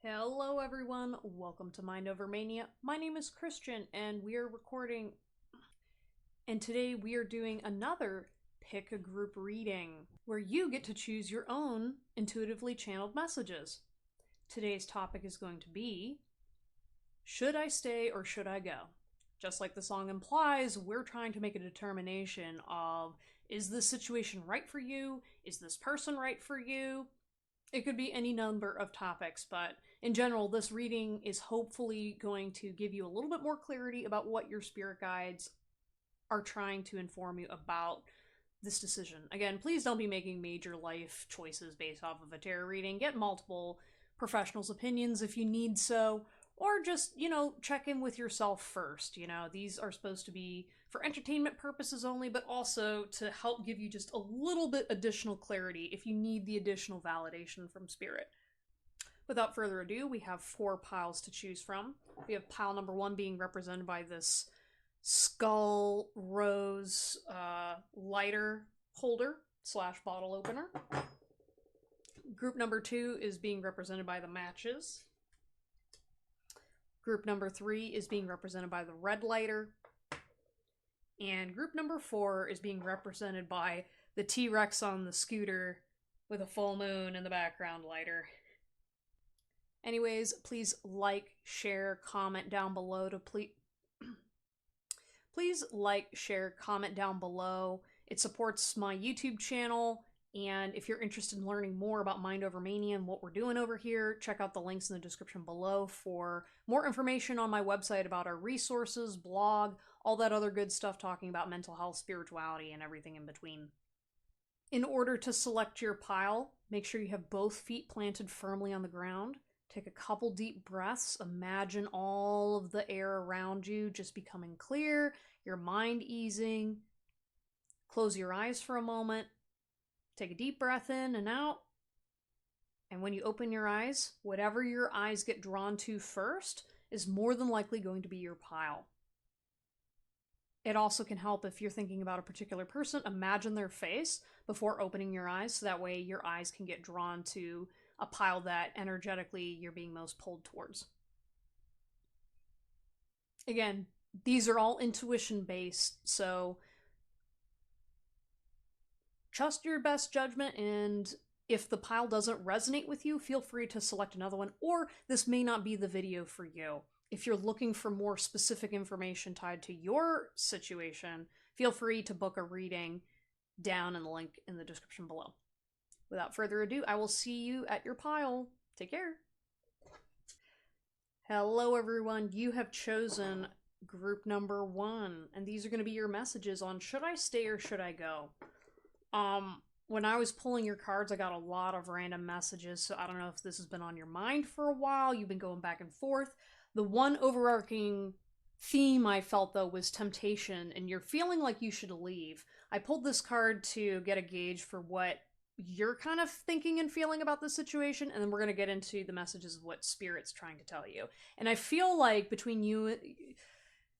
Hello everyone, welcome to mindovermania. My name is Christian and we are recording, and today we are doing another pick a group reading where you get to choose your own intuitively channeled messages. Today's topic is going to be, should I stay or should I go? Just like the song implies, we're trying to make a determination of, is this situation right for you? Is this person right for you? It could be any number of topics, but in general, this reading is hopefully going to give you a little bit more clarity about what your spirit guides are trying to inform you about this decision. Again, please don't be making major life choices based off of a tarot reading. Get multiple professionals' opinions if you need so, or just, check in with yourself first. These are supposed to be for entertainment purposes only, but also to help give you just a little bit additional clarity if you need the additional validation from spirit. Without further ado, we have 4 piles to choose from. We have pile number 1 being represented by this skull rose lighter holder / bottle opener. Group number 2 is being represented by the matches. Group number 3 is being represented by the red lighter. And group number 4 is being represented by the T-Rex on the scooter with a full moon in the background lighter. Anyways, please like, share, comment down below to please like, share, comment down below. It supports my YouTube channel, and if you're interested in learning more about Mind Over Mania and what we're doing over here, check out the links in the description below for more information on my website about our resources, blog, all that other good stuff talking about mental health, spirituality, and everything in between. In order to select your pile, make sure you have both feet planted firmly on the ground. Take a couple deep breaths. Imagine all of the air around you just becoming clear, your mind easing. Close your eyes for a moment. Take a deep breath in and out. And when you open your eyes, whatever your eyes get drawn to first is more than likely going to be your pile. It also can help if you're thinking about a particular person, imagine their face before opening your eyes, so that way your eyes can get drawn to a pile that energetically you're being most pulled towards. Again, these are all intuition based, so trust your best judgment, and if the pile doesn't resonate with you, feel free to select another one, or this may not be the video for you. If you're looking for more specific information tied to your situation, feel free to book a reading down in the link in the description below. Without further ado, I will see you at your pile. Take care. Hello everyone, you have chosen group number 1, and these are going to be your messages on should I stay or should I go. When I was pulling your cards, I got a lot of random messages, so I don't know if this has been on your mind for a while, you've been going back and forth. The one overarching theme I felt, though, was temptation, and you're feeling like you should leave. I pulled this card to get a gauge for what you're kind of thinking and feeling about the situation, and then we're going to get into the messages of what Spirit's trying to tell you. And I feel like between you,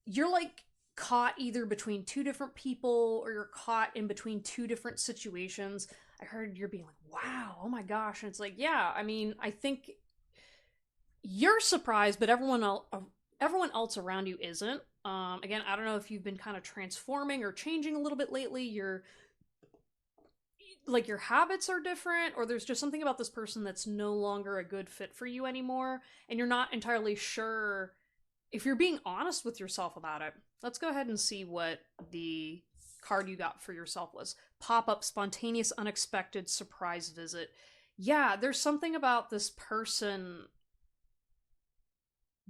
you're like caught either between 2 different people, or you're caught in between 2 different situations. I heard you're being like, wow, oh my gosh. And it's like, yeah, I mean, I think you're surprised, but everyone else around you isn't. Again, I don't know if you've been kind of transforming or changing a little bit lately. Your habits are different, or there's just something about this person that's no longer a good fit for you anymore, and you're not entirely sure if you're being honest with yourself about it. Let's go ahead and see what the card you got for yourself was. Pop-up, spontaneous, unexpected, surprise visit. Yeah, there's something about this person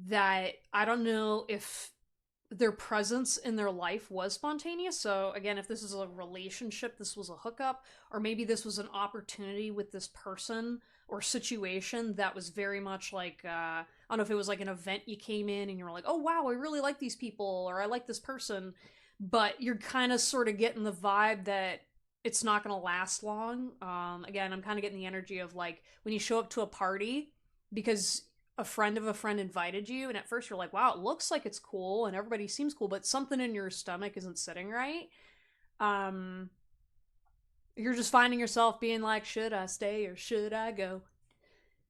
that I don't know if their presence in their life was spontaneous. So again, if this is a relationship, this was a hookup, or maybe this was an opportunity with this person or situation that was very much like, I don't know if it was like an event you came in and you were like, oh wow, I really like these people, or I like this person, but you're kind of sort of getting the vibe that it's not going to last long. Again, I'm kind of getting the energy of like when you show up to a party because a friend of a friend invited you, and at first you're like, wow, it looks like it's cool and everybody seems cool, but something in your stomach isn't sitting right. You're just finding yourself being like, should I stay or should I go?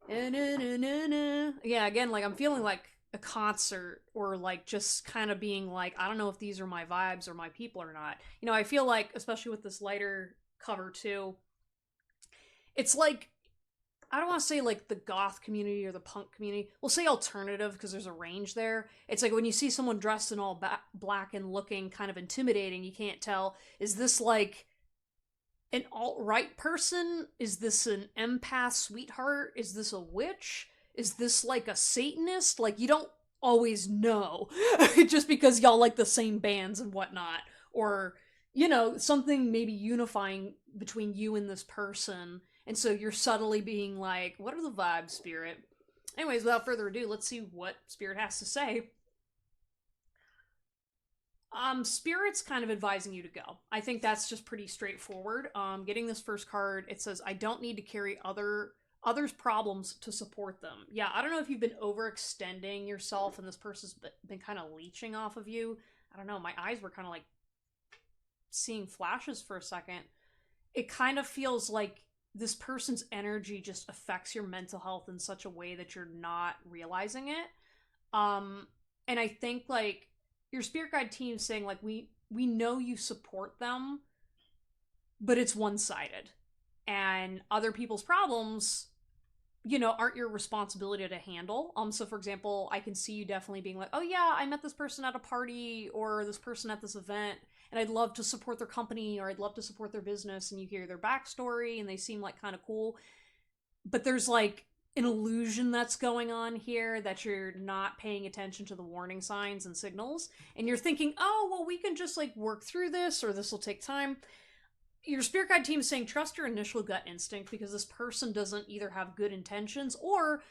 Yeah, again, like I'm feeling like a concert or like just kind of being like, I don't know if these are my vibes or my people or not. You know, I feel like, especially with this lighter cover too, it's like, I don't want to say like the goth community or the punk community. We'll say alternative because there's a range there. It's like when you see someone dressed in all black and looking kind of intimidating, you can't tell, is this like an alt-right person? Is this an empath sweetheart? Is this a witch? Is this like a Satanist? Like, you don't always know just because y'all like the same bands and whatnot. Or, you know, something maybe unifying between you and this person. And so you're subtly being like, what are the vibes, Spirit? Anyways, without further ado, let's see what Spirit has to say. Spirit's kind of advising you to go. I think that's just pretty straightforward. Getting this first card, it says, I don't need to carry others' problems to support them. Yeah, I don't know if you've been overextending yourself and this person's been kind of leeching off of you. I don't know, my eyes were kind of like seeing flashes for a second. It kind of feels like this person's energy just affects your mental health in such a way that you're not realizing it. Um, and I think like your spirit guide team saying like we know you support them, but it's one sided, and other people's problems, you know, aren't your responsibility to handle. So for example, I can see you definitely being like, oh yeah, I met this person at a party or this person at this event, and I'd love to support their company or I'd love to support their business, and you hear their backstory and they seem like kind of cool, but there's like an illusion that's going on here that you're not paying attention to the warning signs and signals, and you're thinking, oh well, we can just like work through this or this will take time. Your spirit guide team is saying trust your initial gut instinct because this person doesn't either have good intentions or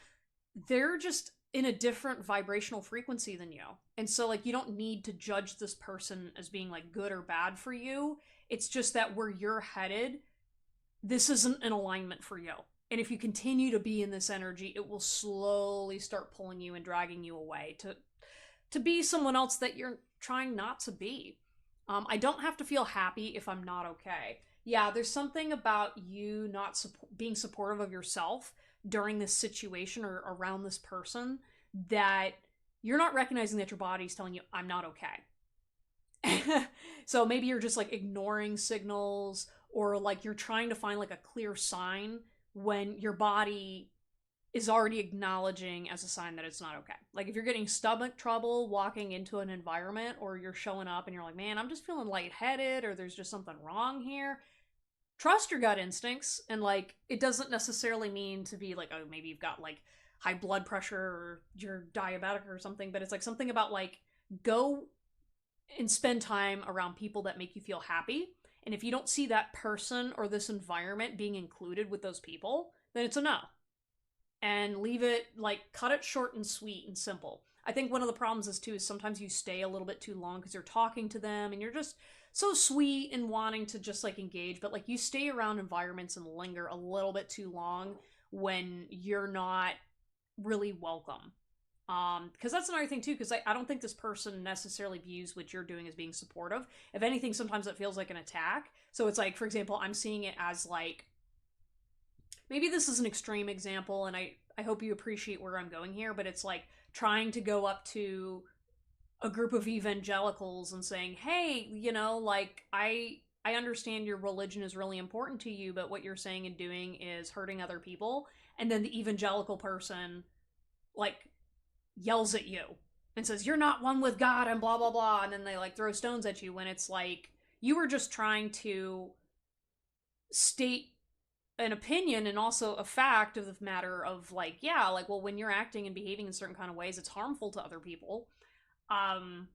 they're just in a different vibrational frequency than you. And so like you don't need to judge this person as being like good or bad for you. It's just that where you're headed, this isn't an alignment for you. And if you continue to be in this energy, it will slowly start pulling you and dragging you away to be someone else that you're trying not to be. I don't have to feel happy if I'm not okay. Yeah, there's something about you not being supportive of yourself during this situation or around this person that you're not recognizing that your body's telling you, I'm not okay. So maybe you're just like ignoring signals or like you're trying to find like a clear sign when your body is already acknowledging as a sign that it's not okay. Like if you're getting stomach trouble walking into an environment or you're showing up and you're like, man, I'm just feeling lightheaded or there's just something wrong here. Trust your gut instincts, and like it doesn't necessarily mean to be like, oh, maybe you've got like high blood pressure or you're diabetic or something, but it's like something about like go and spend time around people that make you feel happy. And if you don't see that person or this environment being included with those people, then it's a no. And leave it, like, cut it short and sweet and simple. I think one of the problems is too is sometimes you stay a little bit too long because you're talking to them and you're just so sweet and wanting to just like engage, but like you stay around environments and linger a little bit too long when you're not really welcome. Because that's another thing too, because I don't think this person necessarily views what you're doing as being supportive. If anything, sometimes it feels like an attack. So it's like, for example, I'm seeing it as like, maybe this is an extreme example, and I hope you appreciate where I'm going here, but it's like trying to go up to a group of evangelicals and saying, hey, you know, like, I understand your religion is really important to you, but what you're saying and doing is hurting other people. And then the evangelical person, like, yells at you and says, you're not one with God and blah, blah, blah. And then they, like, throw stones at you when it's like, you were just trying to state an opinion and also a fact of the matter of like, yeah, like, well, when you're acting and behaving in certain kind of ways, it's harmful to other people. um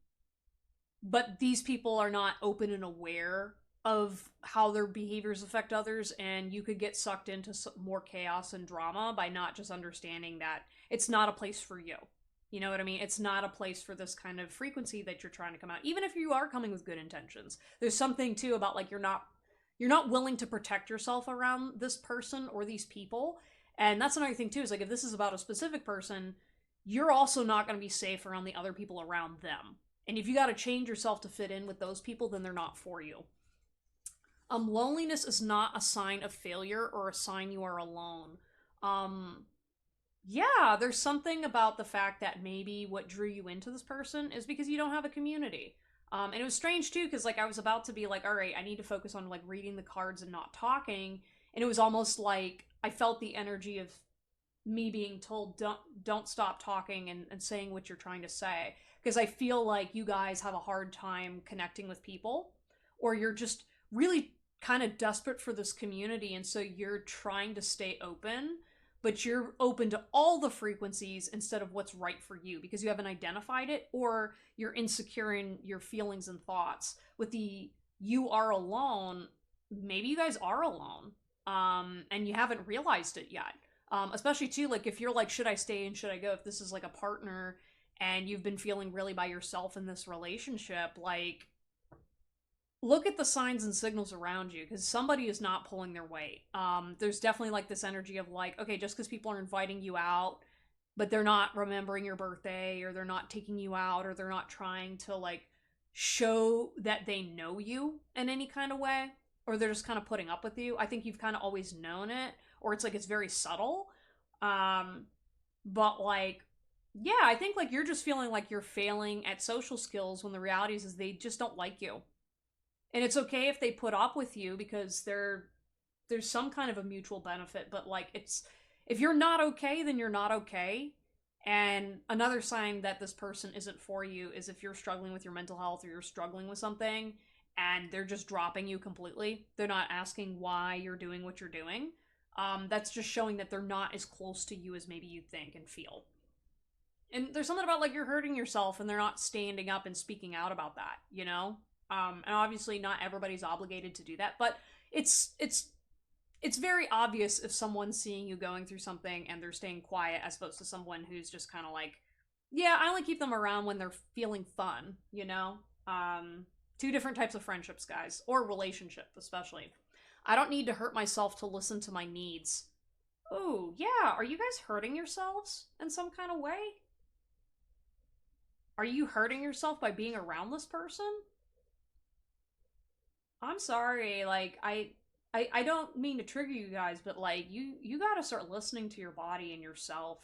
but these people are not open and aware of how their behaviors affect others, and you could get sucked into more chaos and drama by not just understanding that it's not a place for you. You know what I mean? It's not a place for this kind of frequency that you're trying to come out, even if you are coming with good intentions. There's something too about like you're not willing to protect yourself around this person or these people. And that's another thing too, is like if this is about a specific person, you're also not going to be safe around the other people around them. And if you got to change yourself to fit in with those people, then they're not for you. Loneliness is not a sign of failure or a sign you are alone. Um, Yeah, there's something about the fact that maybe what drew you into this person is because you don't have a community. And it was strange too, because like I was about to be like, all right, I need to focus on like reading the cards and not talking, and it was almost like I felt the energy of me being told don't stop talking and saying what you're trying to say, because I feel like you guys have a hard time connecting with people, or you're just really kind of desperate for this community, and so you're trying to stay open, but you're open to all the frequencies instead of what's right for you because you haven't identified it, or you're insecure in your feelings and thoughts. With the you are alone, maybe you guys are alone, and you haven't realized it yet. Especially too, like if you're like, should I stay and should I go? If this is like a partner and you've been feeling really by yourself in this relationship, like look at the signs and signals around you because somebody is not pulling their weight. There's definitely like this energy of like, okay, just because people are inviting you out, but they're not remembering your birthday, or they're not taking you out, or they're not trying to like show that they know you in any kind of way, or they're just kind of putting up with you. I think you've kind of always known it, or it's like it's very subtle. Um, but like, yeah, I think like you're just feeling like you're failing at social skills when the reality is they just don't like you. And it's okay if they put up with you because there's some kind of a mutual benefit, but like it's if you're not okay, then you're not okay. And another sign that this person isn't for you is if you're struggling with your mental health or you're struggling with something and they're just dropping you completely. They're not asking why you're doing what you're doing. That's just showing that they're not as close to you as maybe you think and feel. And there's something about like you're hurting yourself and they're not standing up and speaking out about that, you know? And obviously not everybody's obligated to do that, but it's it's very obvious if someone's seeing you going through something and they're staying quiet as opposed to someone who's just kind of like, yeah, I only keep them around when they're feeling fun, you know? Two different types of friendships, guys, or relationship, especially. I don't need to hurt myself to listen to my needs. Oh, yeah, are you guys hurting yourselves in some kind of way? Are you hurting yourself by being around this person? I'm sorry, like I don't mean to trigger you guys, but like you got to start listening to your body and yourself.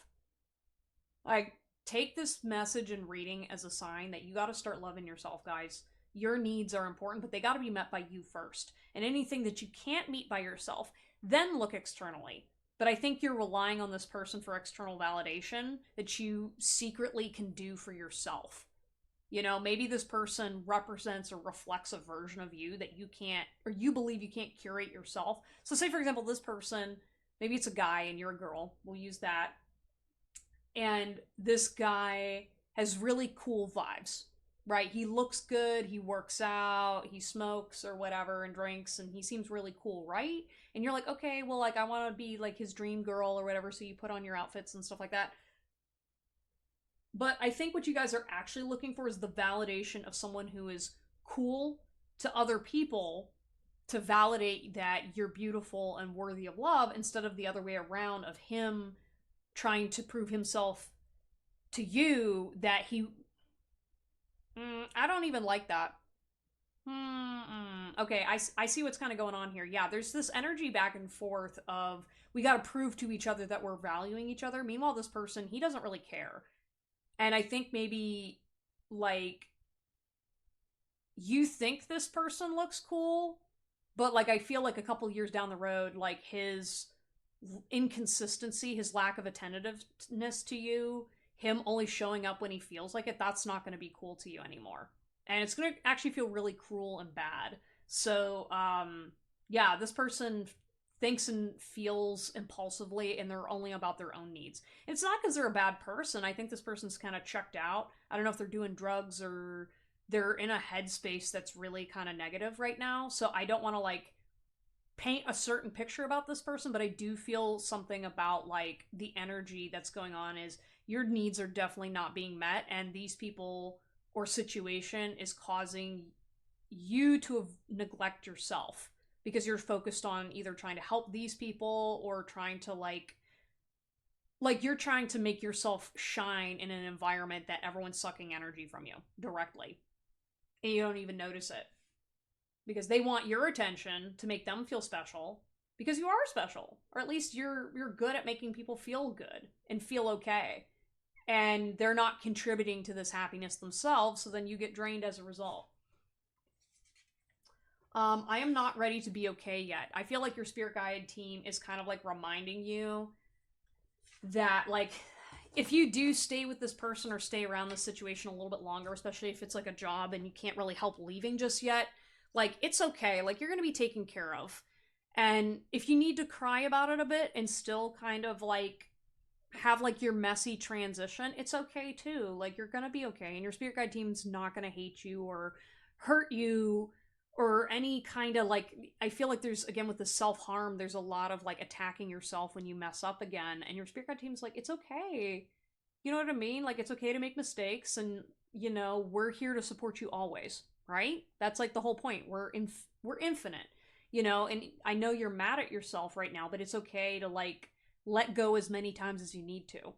Like take this message and reading as a sign that you got to start loving yourself, guys. Your needs are important, but they got to be met by you first. And anything that you can't meet by yourself, then look externally. But I think you're relying on this person for external validation that you secretly can do for yourself. You know, maybe this person represents or reflects a version of you that you can't, or you believe you can't curate yourself. So, say for example, this person, maybe it's a guy and you're a girl, we'll use that. And this guy has really cool vibes, right? He looks good, he works out, he smokes or whatever and drinks, and he seems really cool, right? And you're like, okay, well, like, I want to be like his dream girl or whatever, so you put on your outfits and stuff like that. But I think what you guys are actually looking for is the validation of someone who is cool to other people to validate that you're beautiful and worthy of love instead of the other way around of him trying to prove himself to you that he. I don't even like that. Okay, I see what's kind of going on here. Yeah, there's this energy back and forth of we got to prove to each other that we're valuing each other. Meanwhile, this person, he doesn't really care. And I think maybe like you think this person looks cool, but like I feel like a couple years down the road, like his inconsistency, his lack of attentiveness to you, him only showing up when he feels like it, that's not going to be cool to you anymore. And it's going to actually feel really cruel and bad. So, yeah, this person thinks and feels impulsively and they're only about their own needs. It's not because they're a bad person. I think this person's kind of checked out. I don't know if they're doing drugs or they're in a headspace that's really kind of negative right now. So I don't want to like paint a certain picture about this person, but I do feel something about like the energy that's going on is your needs are definitely not being met, and these people or situation is causing you to neglect yourself because you're focused on either trying to help these people or trying to like you're trying to make yourself shine in an environment that everyone's sucking energy from you directly and you don't even notice it because they want your attention to make them feel special because you are special, or at least you're good at making people feel good and feel okay, and they're not contributing to this happiness themselves, so then you get drained as a result. I am not ready to be okay yet. I feel like your spirit guide team is kind of like reminding you that, like, if you do stay with this person or stay around this situation a little bit longer, especially if it's like a job and you can't really help leaving just yet, like, it's okay. Like, you're going to be taken care of. And if you need to cry about it a bit and still kind of like have like your messy transition, it's okay too. Like, you're going to be okay. And your spirit guide team's not going to hate you or hurt you or any kind of like, I feel like there's, again, with the self-harm, there's a lot of like attacking yourself when you mess up again, and your spirit guide team's like, it's okay, you know what I mean, like, it's okay to make mistakes, and you know, we're here to support you always, right? That's like the whole point. We're infinite, you know. And I know you're mad at yourself right now, but it's okay to like let go as many times as you need to,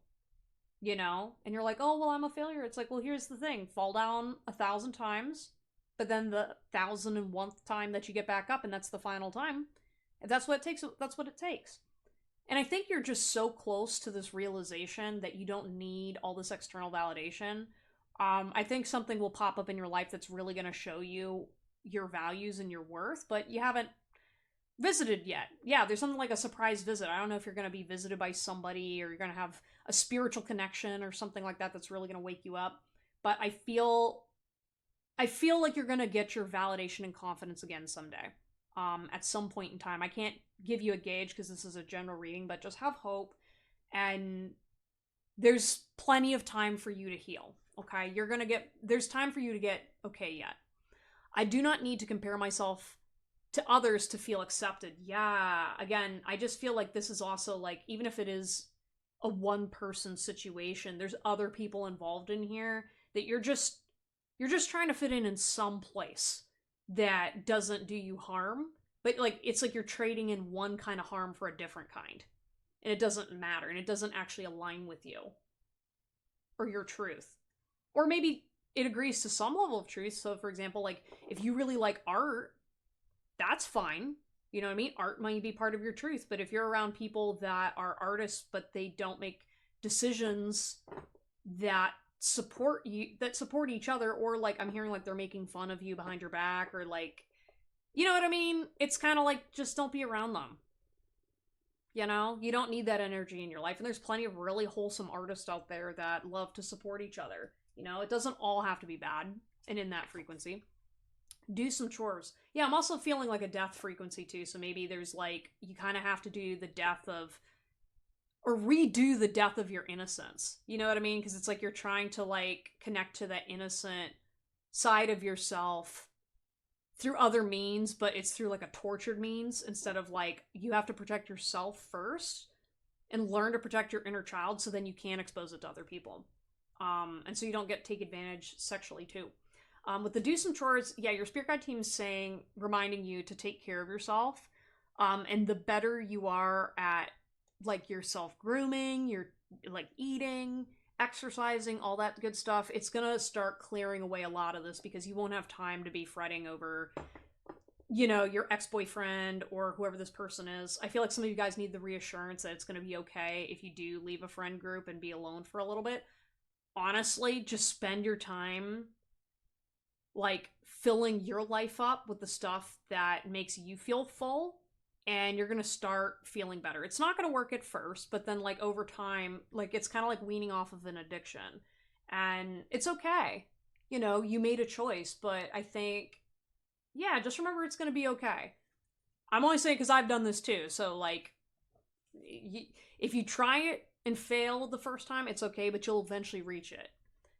you know. And you're like, oh well, I'm a failure. It's like, well, here's the thing, fall down 1,000 times, but then the 1,001th time that you get back up, and that's the final time. If that's what it takes, that's what it takes. And I think you're just so close to this realization that you don't need all this external validation. I think something will pop up in your life that's really going to show you your values and your worth, but you haven't visited yet. Yeah, there's something like a surprise visit. I don't know if you're going to be visited by somebody or you're going to have a spiritual connection or something like that that's really going to wake you up. But I feel like you're going to get your validation and confidence again someday. At some point in time. I can't give you a gauge because this is a general reading, but just have hope, and there's plenty of time for you to heal, okay? There's time for you to get okay yet. I do not need to compare myself to others to feel accepted. Yeah, again, I just feel like this is also like, even if it is a one-person situation, there's other people involved in here that you're just trying to fit in some place that doesn't do you harm, but like, it's like you're trading in one kind of harm for a different kind, and it doesn't matter, and it doesn't actually align with you or your truth, or maybe it agrees to some level of truth. So for example, like, if you really like art, that's fine, you know what I mean, art might be part of your truth. But if you're around people that are artists but they don't make decisions that support each other, or like, I'm hearing like they're making fun of you behind your back, or like, you know what I mean, it's kind of like, just don't be around them, you know. You don't need that energy in your life, and there's plenty of really wholesome artists out there that love to support each other, you know. It doesn't all have to be bad and in that frequency. Do some chores. Yeah, I'm also feeling like a death frequency too, so maybe there's like, you kind of have to do the death of, or redo the death of your innocence. You know what I mean? Because it's like you're trying to like connect to that innocent side of yourself through other means, but it's through like a tortured means, instead of like, you have to protect yourself first and learn to protect your inner child, so then you can expose it to other people. And so you don't take advantage sexually too. With the do some chores, yeah, your spirit guide team is reminding you to take care of yourself. And the better you are at like your self-grooming, your like eating, exercising, all that good stuff, it's gonna start clearing away a lot of this, because you won't have time to be fretting over, you know, your ex-boyfriend or whoever this person is. I feel like some of you guys need the reassurance that it's gonna be okay if you do leave a friend group and be alone for a little bit. Honestly, just spend your time like filling your life up with the stuff that makes you feel full, and you're gonna start feeling better. It's not gonna work at first, but then like over time, like, it's kind of like weaning off of an addiction, and it's okay. You know, you made a choice, but I think, yeah, just remember it's gonna be okay. I'm only saying because I've done this too, so like, if you try it and fail the first time, it's okay, but you'll eventually reach it.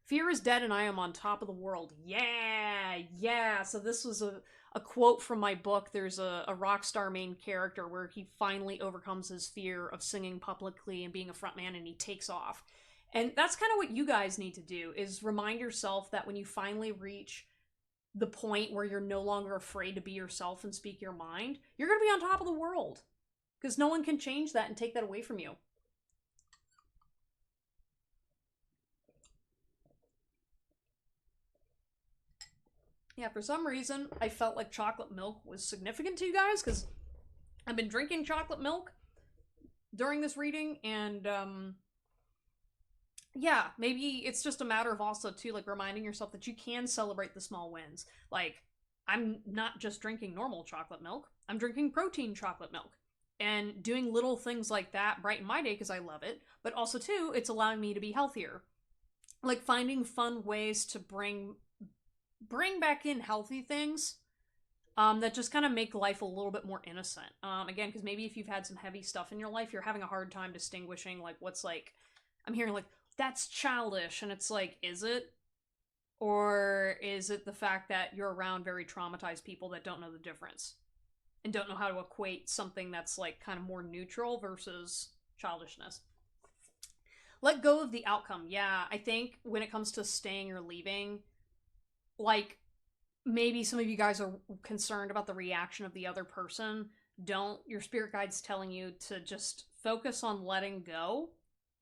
Fear is dead and I am on top of the world. Yeah. So this was a quote from my book. There's a rock star main character where he finally overcomes his fear of singing publicly and being a frontman, and he takes off. And that's kind of what you guys need to do, is remind yourself that when you finally reach the point where you're no longer afraid to be yourself and speak your mind, you're going to be on top of the world. Because no one can change that and take that away from you. Yeah, for some reason, I felt like chocolate milk was significant to you guys, because I've been drinking chocolate milk during this reading, and yeah, maybe it's just a matter of also too like reminding yourself that you can celebrate the small wins. Like, I'm not just drinking normal chocolate milk, I'm drinking protein chocolate milk. And doing little things like that brighten my day because I love it, but also too, it's allowing me to be healthier. Like finding fun ways to bring back in healthy things that just kind of make life a little bit more innocent. Again, because maybe if you've had some heavy stuff in your life, you're having a hard time distinguishing like what's like. I'm hearing like that's childish, and it's like, is it? Or is it the fact that you're around very traumatized people that don't know the difference and don't know how to equate something that's like kind of more neutral versus childishness? Let go of the outcome. Yeah, I think when it comes to staying or leaving, like maybe some of you guys are concerned about the reaction of the other person. Don't, your spirit guide's telling you to just focus on letting go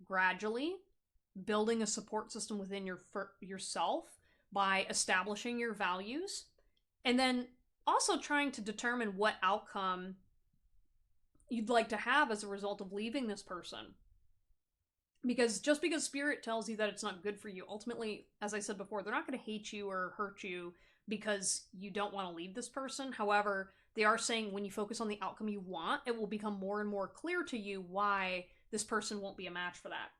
gradually, building a support system within yourself by establishing your values, and then also trying to determine what outcome you'd like to have as a result of leaving this person. Because just because spirit tells you that it's not good for you, ultimately, as I said before, they're not going to hate you or hurt you because you don't want to leave this person. However, they are saying when you focus on the outcome you want, it will become more and more clear to you why this person won't be a match for that.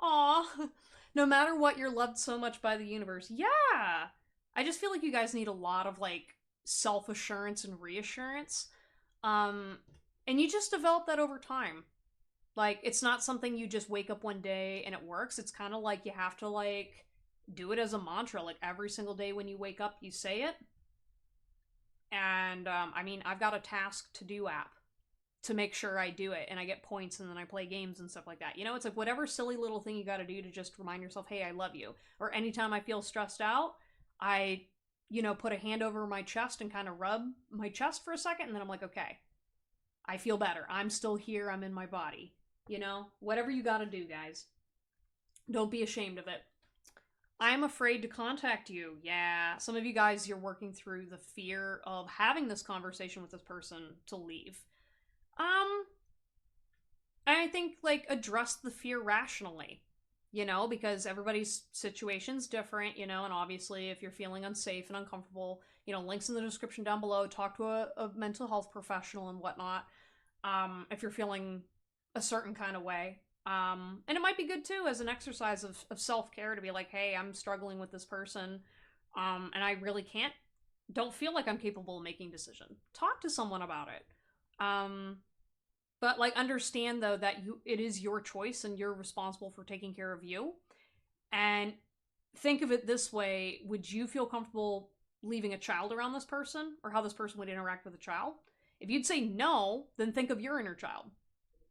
Aw, no matter what, you're loved so much by the universe. Yeah! I just feel like you guys need a lot of, like, self-assurance and reassurance. And you just develop that over time. Like, it's not something you just wake up one day and it works. It's kind of like you have to, like, do it as a mantra. Like, every single day when you wake up, you say it. And, I mean, I've got a task to do app to make sure I do it, and I get points, and then I play games and stuff like that. You know, it's like whatever silly little thing you gotta do to just remind yourself, hey, I love you. Or anytime I feel stressed out, I, put a hand over my chest and kind of rub my chest for a second, and then I'm like, okay, I feel better. I'm still here. I'm in my body. Whatever you gotta do, guys. Don't be ashamed of it. I'm afraid to contact you. Yeah, some of you guys, you're working through the fear of having this conversation with this person to leave. I think, like, address the fear rationally, because everybody's situation's different, and obviously if you're feeling unsafe and uncomfortable, links in the description down below, talk to a mental health professional and whatnot, if you're feeling a certain kind of way. And it might be good, too, as an exercise of self-care to be like, hey, I'm struggling with this person, and I really don't feel like I'm capable of making a decision. Talk to someone about it. But, like, understand, though, that it is your choice and you're responsible for taking care of you. And think of it this way. Would you feel comfortable leaving a child around this person, or how this person would interact with a child? If you'd say no, then think of your inner child,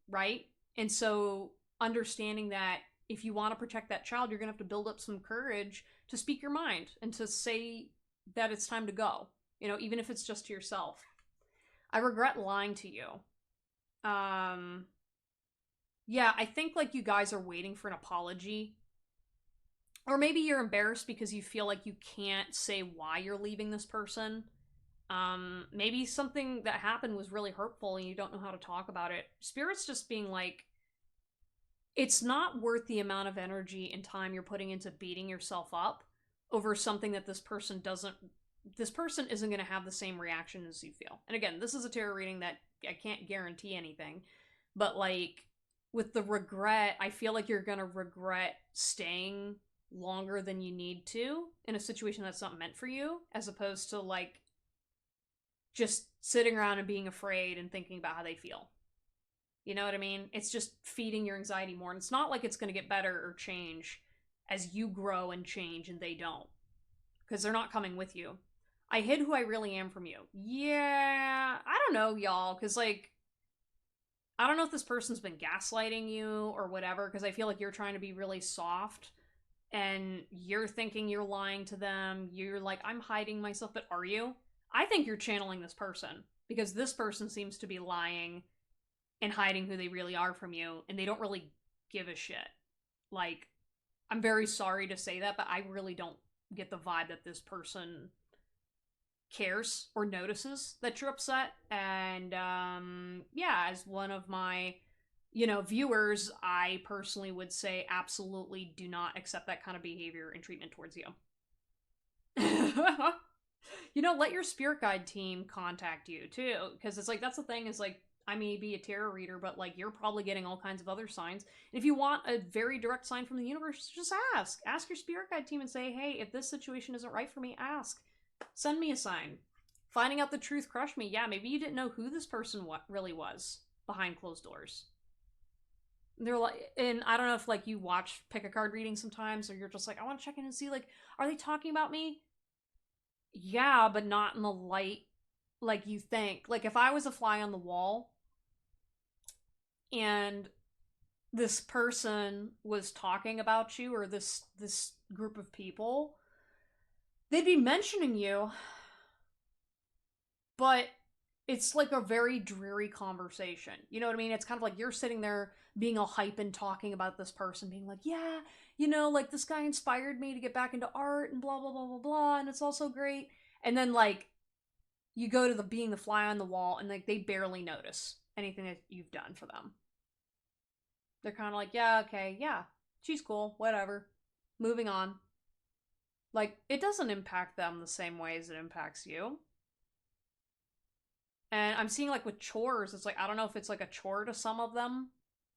right? And so understanding that if you want to protect that child, you're going to have to build up some courage to speak your mind and to say that it's time to go, even if it's just to yourself. I regret lying to you. Yeah, I think, like, you guys are waiting for an apology. Or maybe you're embarrassed because you feel like you can't say why you're leaving this person. Maybe something that happened was really hurtful and you don't know how to talk about it. Spirit's just being like, it's not worth the amount of energy and time you're putting into beating yourself up over something that this person isn't going to have the same reaction as you feel. And again, this is a tarot reading that I can't guarantee anything, but, like, with the regret, I feel like you're going to regret staying longer than you need to in a situation that's not meant for you, as opposed to, like, just sitting around and being afraid and thinking about how they feel. You know what I mean? It's just feeding your anxiety more, and it's not like it's going to get better or change as you grow and change and they don't, because they're not coming with you. I hid who I really am from you. Yeah, I don't know, y'all, because, like, I don't know if this person's been gaslighting you or whatever, because I feel like you're trying to be really soft, and you're thinking you're lying to them. You're like, I'm hiding myself, but are you? I think you're channeling this person, because this person seems to be lying and hiding who they really are from you, and they don't really give a shit. Like, I'm very sorry to say that, but I really don't get the vibe that this person cares or notices that you're upset. And yeah, as one of my, viewers, I personally would say absolutely do not accept that kind of behavior and treatment towards you. Let your spirit guide team contact you too, because it's like, that's the thing, is like, I may be a tarot reader, but like, you're probably getting all kinds of other signs. And if you want a very direct sign from the universe, just ask your spirit guide team and say, hey, if this situation isn't right for me, ask, send me a sign. Finding out the truth crushed me. Yeah, maybe you didn't know who this person really was behind closed doors. They're like, and I don't know if like you watch pick a card reading sometimes, or you're just like, I want to check in and see, like, are they talking about me? Yeah, but not in the light like you think. Like, if I was a fly on the wall and this person was talking about you, or this group of people, they'd be mentioning you, but it's like a very dreary conversation. You know what I mean? It's kind of like you're sitting there being all hype and talking about this person, being like, yeah, like this guy inspired me to get back into art and blah, blah, blah, blah, blah, and it's all so great. And then, like, you go to the being the fly on the wall, and like they barely notice anything that you've done for them. They're kind of like, yeah, okay, yeah, she's cool, whatever. Moving on. Like, it doesn't impact them the same way as it impacts you. And I'm seeing, like, with chores, it's like, I don't know if it's like a chore to some of them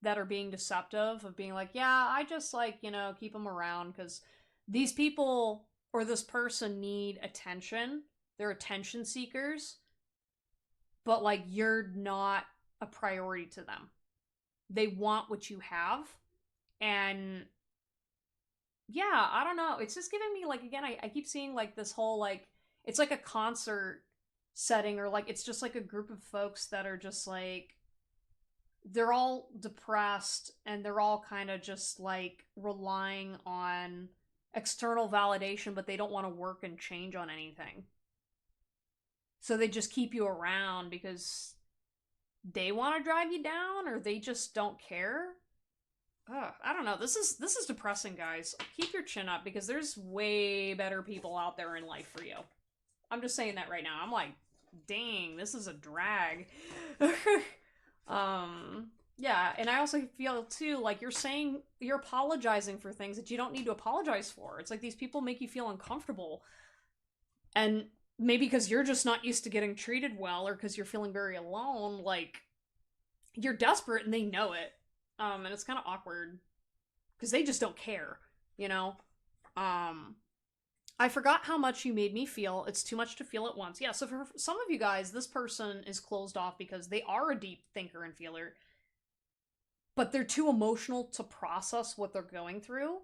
that are being deceptive, of being like, yeah, I just, like, keep them around because these people or this person need attention. They're attention seekers. But, like, you're not a priority to them. They want what you have. And yeah, I don't know. It's just giving me, like, again, I keep seeing, like, this whole, like, it's like a concert setting, or like it's just like a group of folks that are just like, they're all depressed and they're all kind of just like relying on external validation, but they don't want to work and change on anything. So they just keep you around because they want to drive you down, or they just don't care. Ugh, I don't know. This is depressing, guys. Keep your chin up, because there's way better people out there in life for you. I'm just saying that right now. I'm like, dang, this is a drag. Yeah, and I also feel too like you're apologizing for things that you don't need to apologize for. It's like these people make you feel uncomfortable. And maybe because you're just not used to getting treated well, or because you're feeling very alone, like, you're desperate and they know it. And it's kind of awkward because they just don't care, I forgot how much you made me feel. It's too much to feel at once. Yeah, so for some of you guys, this person is closed off because they are a deep thinker and feeler, but they're too emotional to process what they're going through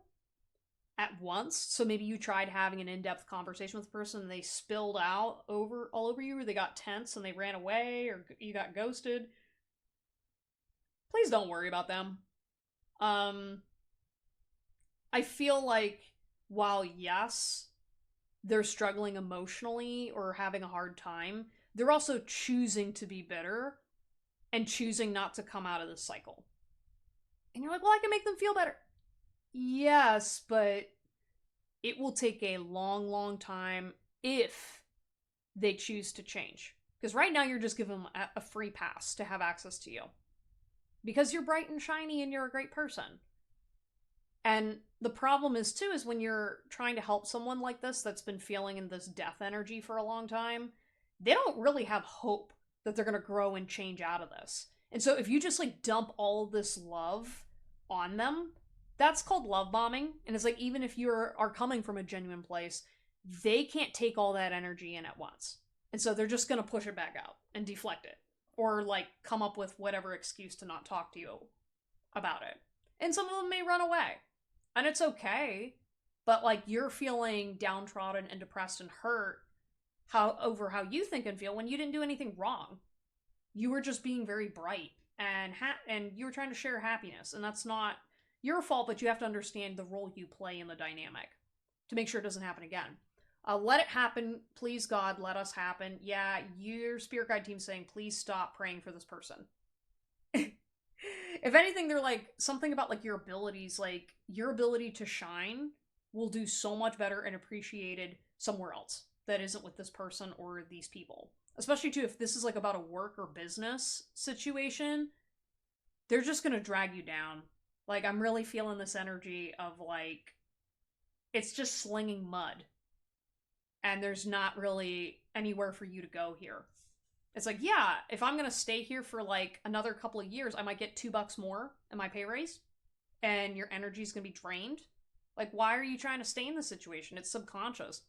at once. So maybe you tried having an in-depth conversation with the person and they spilled out all over you, or they got tense and they ran away, or you got ghosted. Please don't worry about them. I feel like, while yes, they're struggling emotionally or having a hard time, they're also choosing to be bitter and choosing not to come out of this cycle. And you're like, well, I can make them feel better. Yes, but it will take a long, long time if they choose to change. Because right now you're just giving them a free pass to have access to you. Because you're bright and shiny and you're a great person. And the problem is, too, is when you're trying to help someone like this that's been feeling in this death energy for a long time, they don't really have hope that they're going to grow and change out of this. And so if you just, like, dump all this love on them, that's called love bombing. And it's like, even if you are coming from a genuine place, they can't take all that energy in at once. And so they're just going to push it back out and deflect it. Or, like, come up with whatever excuse to not talk to you about it. And some of them may run away. And it's okay, but, like, you're feeling downtrodden and depressed and hurt over how you think and feel when you didn't do anything wrong. You were just being very bright, and you were trying to share happiness, and that's not your fault, but you have to understand the role you play in the dynamic to make sure it doesn't happen again. Let it happen. Please, God, let us happen. Yeah, your spirit guide team's saying, please stop praying for this person. If anything, they're like, something about, like, your abilities, like, your ability to shine will do so much better and appreciated somewhere else. that isn't with this person or these people. Especially too, if this is like about a work or business situation, they're just gonna drag you down. Like, I'm really feeling this energy of like, it's just slinging mud. And there's not really anywhere for you to go here. It's like, yeah, if I'm gonna stay here for like another couple of years, I might get $2 more in my pay raise, and your energy's gonna be drained. Like, why are you trying to stay in this situation? It's subconscious,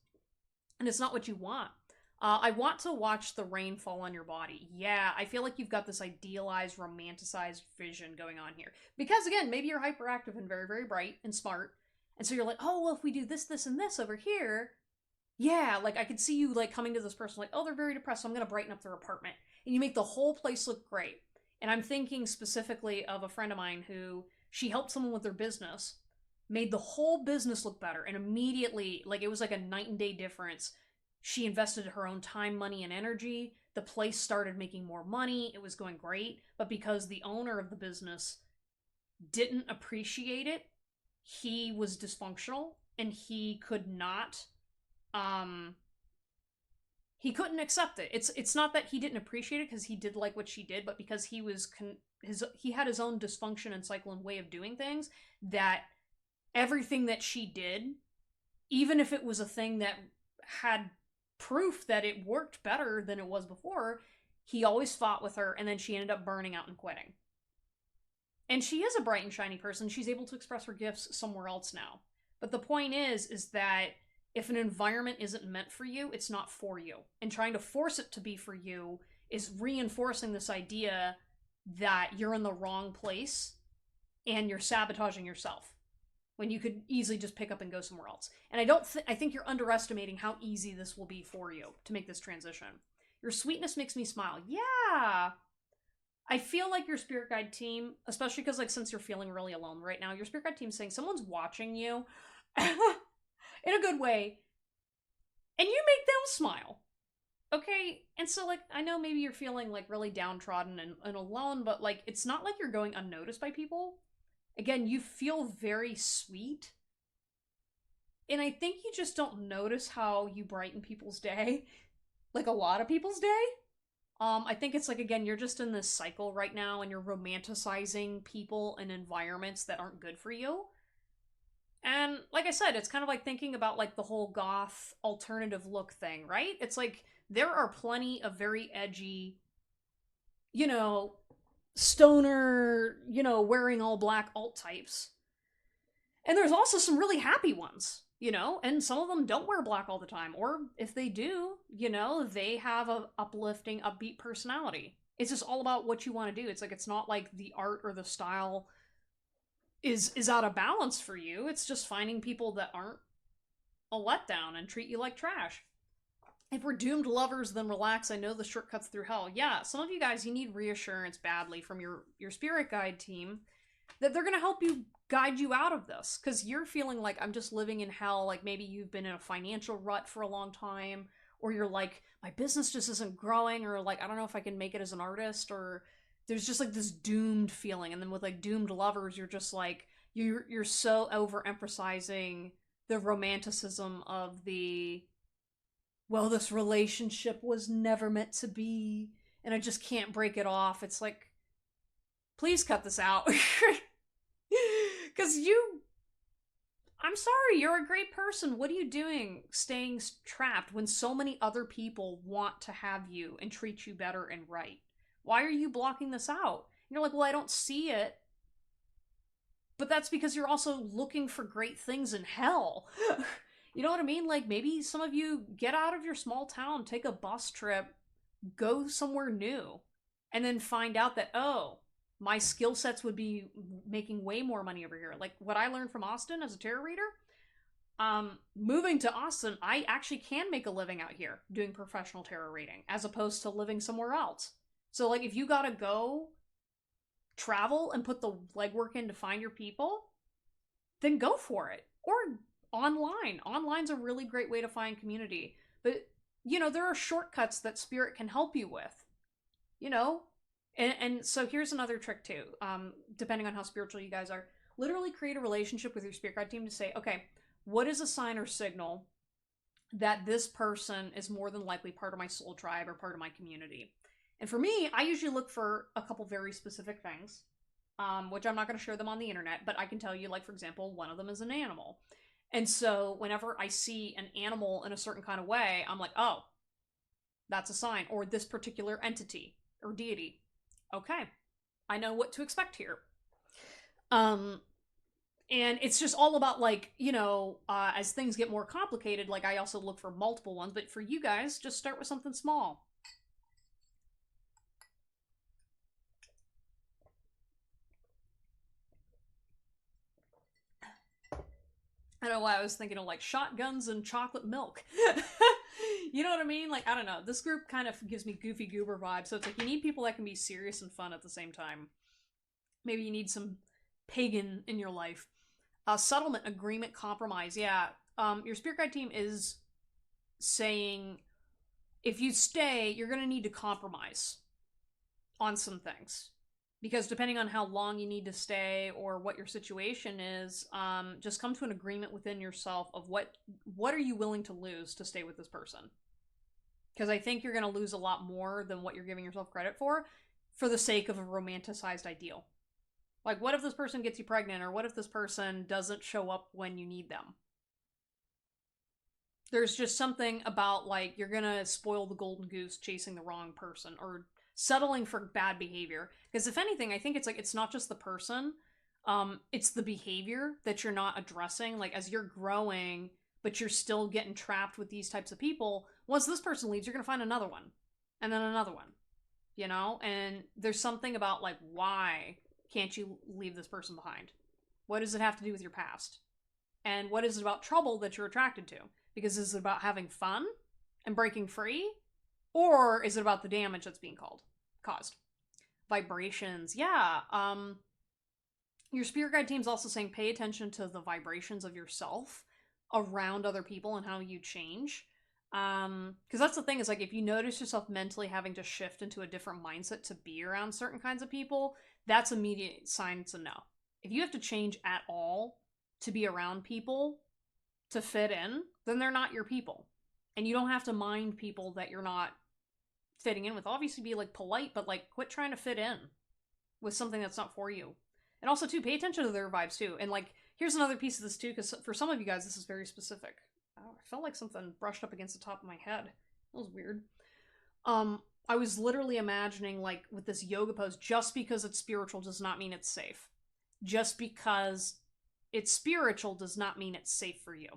and it's not what you want. I want to watch the rain fall on your body. Yeah, I feel like you've got this idealized, romanticized vision going on here. Because again, maybe you're hyperactive and very, very bright and smart, and so you're like, oh, well, if we do this, this, and this over here, yeah, like I could see you like coming to this person like, oh, they're very depressed, so I'm gonna brighten up their apartment. And you make the whole place look great. And I'm thinking specifically of a friend of mine who she helped someone with their business, made the whole business look better, and immediately, like it was like a night and day difference. She invested her own time, money, and energy. The place started making more money. It was going great. But because the owner of the business didn't appreciate it, he was dysfunctional and he could not he couldn't accept it. It's not that he didn't appreciate it because he did like what she did, but because he had his own dysfunction and cycle and way of doing things, that everything that she did, even if it was a thing that had proof that it worked better than it was before, he always fought with her, and then she ended up burning out and quitting. And she is a bright and shiny person. She's able to express her gifts somewhere else now. But the point is that if an environment isn't meant for you, it's not for you. And trying to force it to be for you is reinforcing this idea that you're in the wrong place and you're sabotaging yourself when you could easily just pick up and go somewhere else. And I think you're underestimating how easy this will be for you to make this transition. Your sweetness makes me smile. Yeah. I feel like your spirit guide team, especially because like since you're feeling really alone right now, your spirit guide team's saying someone's watching you in a good way, and you make them smile. Okay, and so like I know maybe you're feeling like really downtrodden and alone, but like it's not like you're going unnoticed by people. Again, you feel very sweet. And I think you just don't notice how you brighten people's day. Like a lot of people's day. I think it's like, again, you're just in this cycle right now and you're romanticizing people and environments that aren't good for you. And like I said, it's kind of like thinking about like the whole goth alternative look thing, right? It's like there are plenty of very edgy, you know, stoner, you know, wearing all black alt types. And there's also some really happy ones, you know, and some of them don't wear black all the time. Or if they do, you know, they have a uplifting, upbeat personality. It's just all about what you want to do. It's like, it's not like the art or the style is out of balance for you. It's just finding people that aren't a letdown and treat you like trash. If we're doomed lovers, then relax. I know the shortcuts through hell. Yeah, some of you guys, you need reassurance badly from your spirit guide team that they're going to help you guide you out of this. Because you're feeling like, I'm just living in hell. Like maybe you've been in a financial rut for a long time. Or you're like, my business just isn't growing. Or like, I don't know if I can make it as an artist. Or there's just like this doomed feeling. And then with like doomed lovers, you're just like, you're so overemphasizing the romanticism of the, well, this relationship was never meant to be, and I just can't break it off. It's like, please cut this out. Because I'm sorry, you're a great person. What are you doing staying trapped when so many other people want to have you and treat you better and right? Why are you blocking this out? And you're like, well, I don't see it. But that's because you're also looking for great things in hell. You know what I mean? Like, maybe some of you get out of your small town, take a bus trip, go somewhere new, and then find out that, oh, my skill sets would be making way more money over here. Like, what I learned from Austin as a tarot reader, moving to Austin, I actually can make a living out here doing professional tarot reading, as opposed to living somewhere else. So, like, if you gotta go travel and put the legwork in to find your people, then go for it. Or online. Online's a really great way to find community. But, you know, there are shortcuts that spirit can help you with. You know? And so here's another trick too. Depending on how spiritual you guys are. Literally create a relationship with your spirit guide team to say, okay, what is a sign or signal that this person is more than likely part of my soul tribe or part of my community. And for me, I usually look for a couple very specific things, which I'm not going to share them on the internet, but I can tell you, like, for example, one of them is an animal. And so whenever I see an animal in a certain kind of way, I'm like, oh, that's a sign. Or this particular entity or deity. Okay, I know what to expect here. And it's just all about, like, as things get more complicated, like, I also look for multiple ones, but for you guys, just start with something small. I don't know why I was thinking of, like, shotguns and chocolate milk. You know what I mean? Like, I don't know. This group kind of gives me goofy goober vibes, so it's like you need people that can be serious and fun at the same time. Maybe you need some pagan in your life. Settlement, agreement, compromise. Yeah. Your spirit guide team is saying if you stay, you're going to need to compromise on some things. Because depending on how long you need to stay or what your situation is, just come to an agreement within yourself of what are you willing to lose to stay with this person. Because I think you're going to lose a lot more than what you're giving yourself credit for the sake of a romanticized ideal. Like, what if this person gets you pregnant, or what if this person doesn't show up when you need them? There's just something about, like, you're gonna spoil the golden goose chasing the wrong person, or settling for bad behavior. Because if anything, I think it's like, it's not just the person, it's the behavior that you're not addressing. Like, as you're growing, but you're still getting trapped with these types of people, once this person leaves, you're gonna find another one. And then another one. And there's something about, like, why can't you leave this person behind? What does it have to do with your past? And what is it about trouble that you're attracted to? Because is it about having fun and breaking free? Or is it about the damage that's being caused? Vibrations. Yeah. Your spirit guide team's also saying pay attention to the vibrations of yourself around other people and how you change. Because that's the thing, is like, if you notice yourself mentally having to shift into a different mindset to be around certain kinds of people, that's immediate sign to no. If you have to change at all to be around people to fit in, then they're not your people. And you don't have to mind people that you're not fitting in with. Obviously be, like, polite, but, like, quit trying to fit in with something that's not for you. And also, too, pay attention to their vibes, too. And, like, here's another piece of this, too, because for some of you guys, this is very specific. Oh, I felt like something brushed up against the top of my head. That was weird. I was literally imagining, like, with this yoga pose, just because it's spiritual does not mean it's safe. Just because it's spiritual does not mean it's safe for you.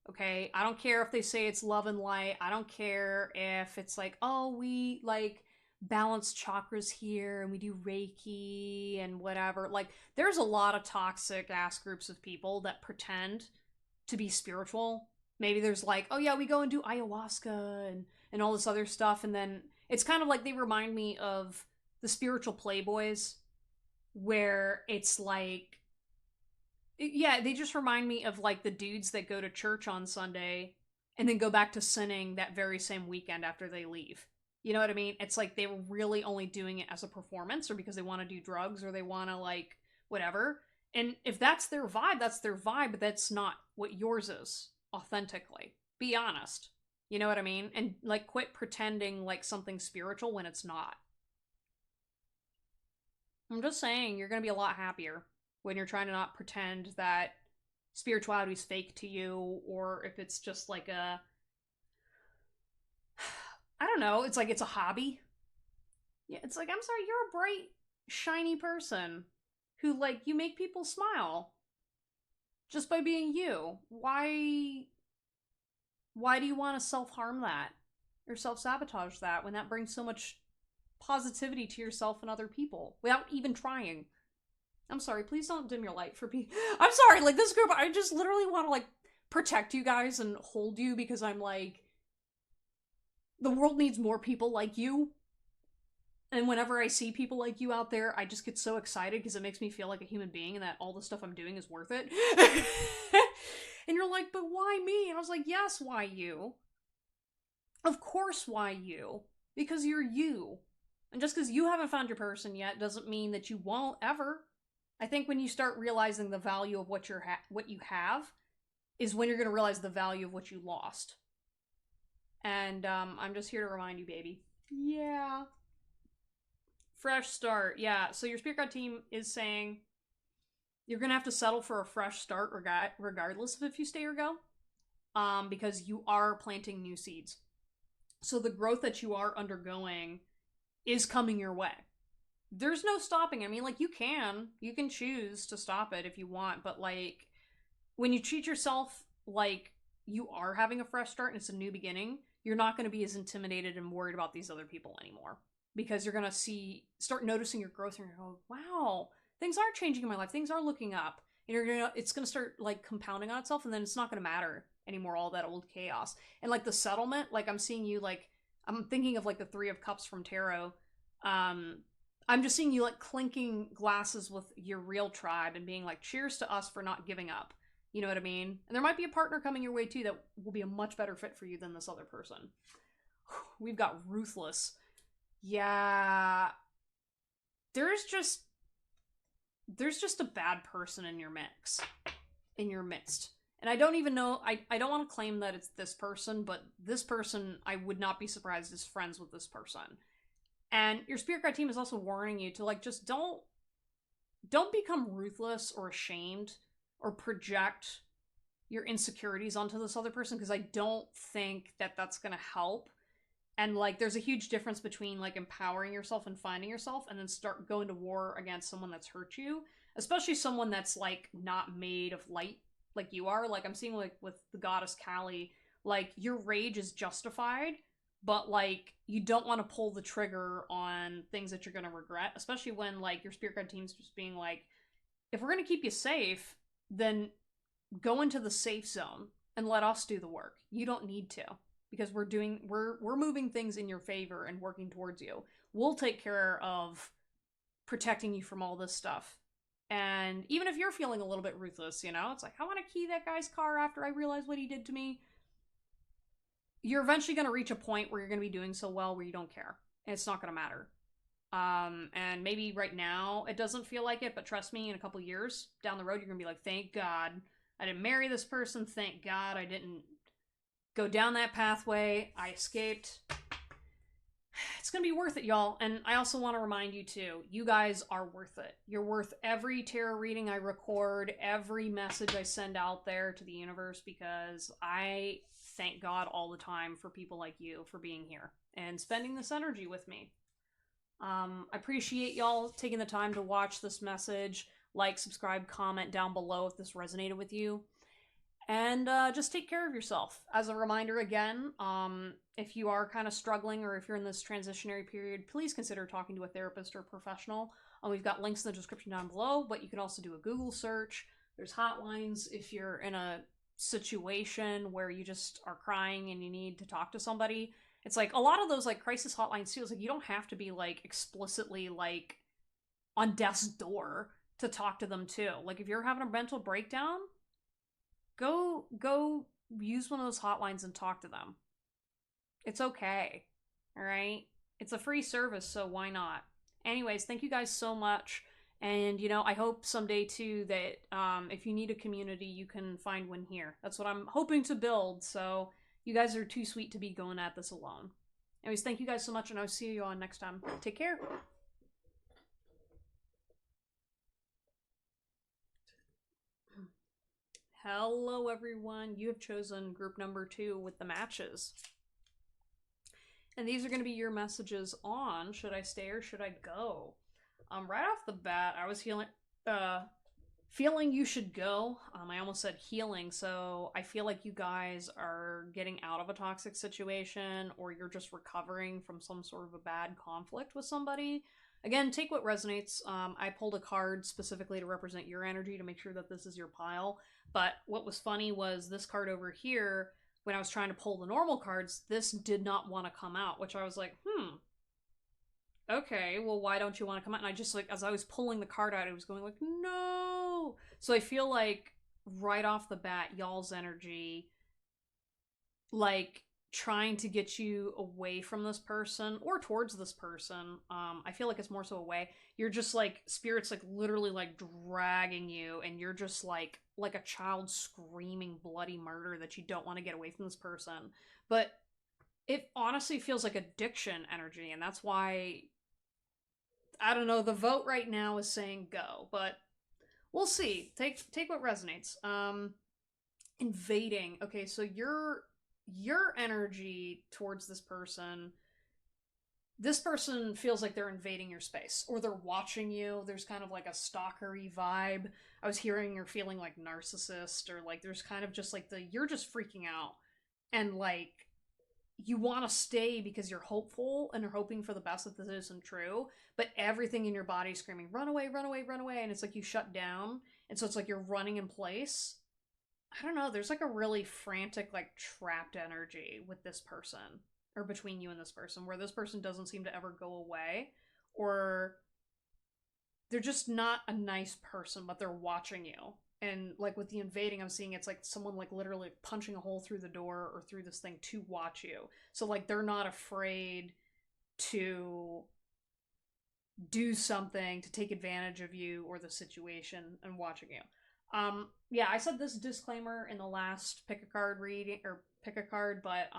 Okay? I don't care if they say it's love and light. I don't care if it's like, oh, we, like, balance chakras here and we do Reiki and whatever. Like, there's a lot of toxic ass groups of people that pretend to be spiritual. Maybe there's like, oh yeah, we go and do ayahuasca and all this other stuff, and then it's kind of like, they remind me of the spiritual playboys, where it's like, yeah, they just remind me of, like, the dudes that go to church on Sunday and then go back to sinning that very same weekend after they leave. You know what I mean? It's like they were really only doing it as a performance, or because they want to do drugs, or they want to, like, whatever. And if that's their vibe, that's their vibe, but that's not what yours is authentically. Be honest. You know what I mean? And, like, quit pretending like something spiritual when it's not. I'm just saying, you're gonna be a lot happier when you're trying to not pretend that spirituality is fake to you, or if it's just like a, I don't know, it's like it's a hobby. Yeah, it's like, I'm sorry, you're a bright, shiny person who, like, you make people smile just by being you. Why do you want to self-harm that or self-sabotage that when that brings so much positivity to yourself and other people without even trying? I'm sorry, please don't dim your light for me. I'm sorry, like, this group, I just literally want to, like, protect you guys and hold you, because I'm like, the world needs more people like you. And whenever I see people like you out there, I just get so excited, because it makes me feel like a human being and that all the stuff I'm doing is worth it. And you're like, but why me? And I was like, yes, why you? Of course, why you? Because you're you. And just because you haven't found your person yet doesn't mean that you won't ever. I think when you start realizing the value of what you have is when you're going to realize the value of what you lost. And I'm just here to remind you, baby. Yeah. Fresh start. Yeah. So your spirit guide team is saying you're gonna have to settle for a fresh start regardless of if you stay or go. Because you are planting new seeds. So the growth that you are undergoing is coming your way. There's no stopping. I mean, like, you can choose to stop it if you want, but like, when you treat yourself like you are having a fresh start and it's a new beginning, you're not going to be as intimidated and worried about these other people anymore, because you're going to start noticing your growth, and you're going to go, wow, things are changing in my life, things are looking up, and it's going to start like compounding on itself, and then it's not going to matter anymore, all that old chaos. And like the settlement, like, I'm seeing you, like, I'm thinking of like the Three of Cups from tarot. I'm just seeing you like clinking glasses with your real tribe and being like, cheers to us for not giving up. You know what I mean? And there might be a partner coming your way too that will be a much better fit for you than this other person. We've got ruthless. Yeah. There's just a bad person in your midst. And I don't even know, I don't want to claim that it's this person, but this person, I would not be surprised, is friends with this person. And your spirit guide team is also warning you to, like, just don't become ruthless or ashamed or project your insecurities onto this other person, because I don't think that that's going to help. And like, there's a huge difference between like empowering yourself and finding yourself and then start going to war against someone that's hurt you, especially someone that's like not made of light like you are. Like, I'm seeing like with the goddess Kali, like, your rage is justified, but like, you don't want to pull the trigger on things that you're going to regret, especially when like your spirit guide team's just being like, if we're going to keep you safe, then go into the safe zone and let us do the work. You don't need to, because we're moving things in your favor and working towards you. We'll take care of protecting you from all this stuff. And even if you're feeling a little bit ruthless, you know, it's like, I want to key that guy's car after I realize what he did to me. You're eventually going to reach a point where you're going to be doing so well where you don't care. And it's not going to matter. And maybe right now it doesn't feel like it, but trust me, in a couple years down the road, you're going to be like, thank God I didn't marry this person. Thank God I didn't go down that pathway. I escaped. It's going to be worth it, y'all. And I also want to remind you too, you guys are worth it. You're worth every tarot reading I record, every message I send out there to the universe, because I thank God all the time for people like you for being here and spending this energy with me. I appreciate y'all taking the time to watch this message. Like, subscribe, comment down below if this resonated with you. And just take care of yourself. As a reminder again, if you are kind of struggling or if you're in this transitionary period, please consider talking to a therapist or professional. We've got links in the description down below, but you can also do a Google search. There's hotlines if you're in a situation where you just are crying and you need to talk to somebody. It's like a lot of those like crisis hotlines too. It's like you don't have to be like explicitly like on death's door to talk to them too. Like, if you're having a mental breakdown, go use one of those hotlines and talk to them. It's okay. All right? It's a free service, so why not? Anyways, thank you guys so much. And, you know, I hope someday too that if you need a community, you can find one here. That's what I'm hoping to build. So you guys are too sweet to be going at this alone. Anyways, thank you guys so much, and I'll see you all next time. Take care. Hello, everyone. You have chosen group number 2 with the matches. And these are going to be your messages on should I stay or should I go. Right off the bat, I was feeling you should go. I almost said healing, so I feel like you guys are getting out of a toxic situation, or you're just recovering from some sort of a bad conflict with somebody. Again, take what resonates. I pulled a card specifically to represent your energy to make sure that this is your pile. But what was funny was this card over here, when I was trying to pull the normal cards, this did not want to come out, which I was like, okay, well, why don't you want to come out? And I just, like, as I was pulling the card out, it was going like, no. So I feel like right off the bat, y'all's energy, like, trying to get you away from this person or towards this person. I feel like it's more so away. You're just like, spirit's like literally like dragging you, and you're just like a child screaming bloody murder that you don't want to get away from this person. But it honestly feels like addiction energy, and that's why, I don't know, the vote right now is saying go, but we'll see. Take what resonates. Invading. Okay, so your energy towards this person feels like they're invading your space or they're watching you. There's kind of like a stalkery vibe. I was hearing you're feeling like narcissist, or like there's kind of just like you're just freaking out, and like you want to stay because you're hopeful and you're hoping for the best that this isn't true, but everything in your body is screaming run away, run away, run away, and it's like you shut down, and so it's like you're running in place. I don't know, there's like a really frantic, like trapped energy with this person, or between you and this person, where this person doesn't seem to ever go away, or they're just not a nice person, but they're watching you. And like with the invading, I'm seeing it's like someone like literally punching a hole through the door or through this thing to watch you. So like they're not afraid to do something to take advantage of you or the situation and watching you. Yeah, I said this disclaimer in the last pick a card reading, or pick a card, but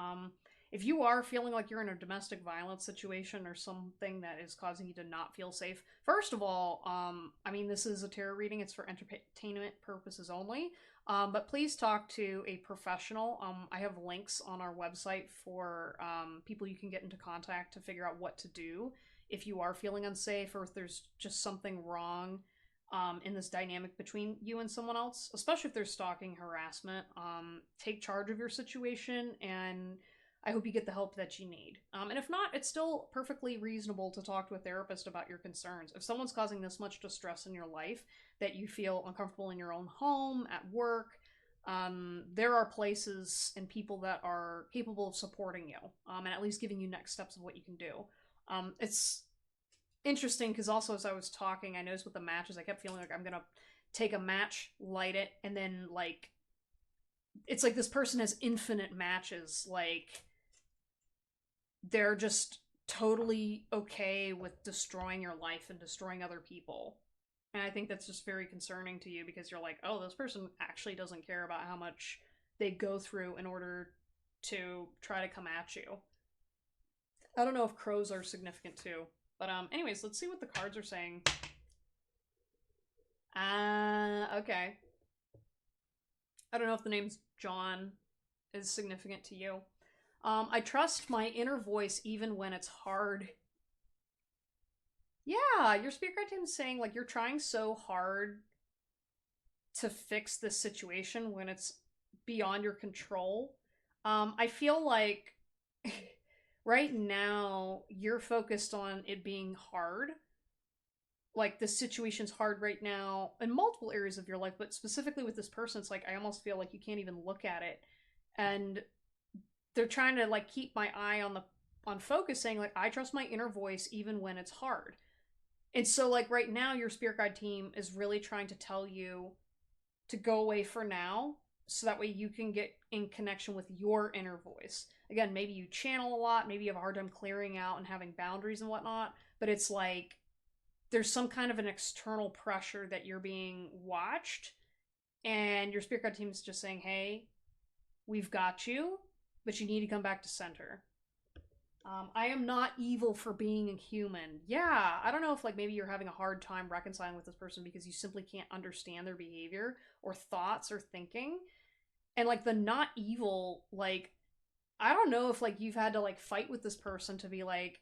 if you are feeling like you're in a domestic violence situation or something that is causing you to not feel safe, first of all, I mean, this is a tarot reading, it's for entertainment purposes only. But please talk to a professional. I have links on our website for people you can get into contact to figure out what to do if you are feeling unsafe, or if there's just something wrong in this dynamic between you and someone else, especially if there's stalking, harassment. Take charge of your situation, and I hope you get the help that you need. And if not, it's still perfectly reasonable to talk to a therapist about your concerns. If someone's causing this much distress in your life that you feel uncomfortable in your own home, at work, there are places and people that are capable of supporting you, and at least giving you next steps of what you can do. It's interesting because also as I was talking, I noticed with the matches, I kept feeling like I'm gonna take a match, light it, and then like it's like this person has infinite matches. Like they're just totally okay with destroying your life and destroying other people. And I think that's just very concerning to you because you're like, oh, this person actually doesn't care about how much they go through in order to try to come at you. I don't know if crows are significant too. But anyways, let's see what the cards are saying. Okay. I don't know if the name's John is significant to you. I trust my inner voice even when it's hard. Yeah, your spirit guide team is saying like you're trying so hard to fix this situation when it's beyond your control. I feel like right now you're focused on it being hard. Like this situation's hard right now in multiple areas of your life, but specifically with this person, it's like I almost feel like you can't even look at it. And they're trying to like keep my eye on focus, saying like I trust my inner voice even when it's hard. And so like right now your spirit guide team is really trying to tell you to go away for now, so that way you can get in connection with your inner voice. Again, maybe you channel a lot, maybe you have a hard time clearing out and having boundaries and whatnot, but it's like there's some kind of an external pressure that you're being watched, and your spirit guide team is just saying, hey, we've got you, but you need to come back to center. I am not evil for being a human. Yeah, I don't know if like maybe you're having a hard time reconciling with this person because you simply can't understand their behavior or thoughts or thinking. And like the not evil, like I don't know if like you've had to like fight with this person to be like,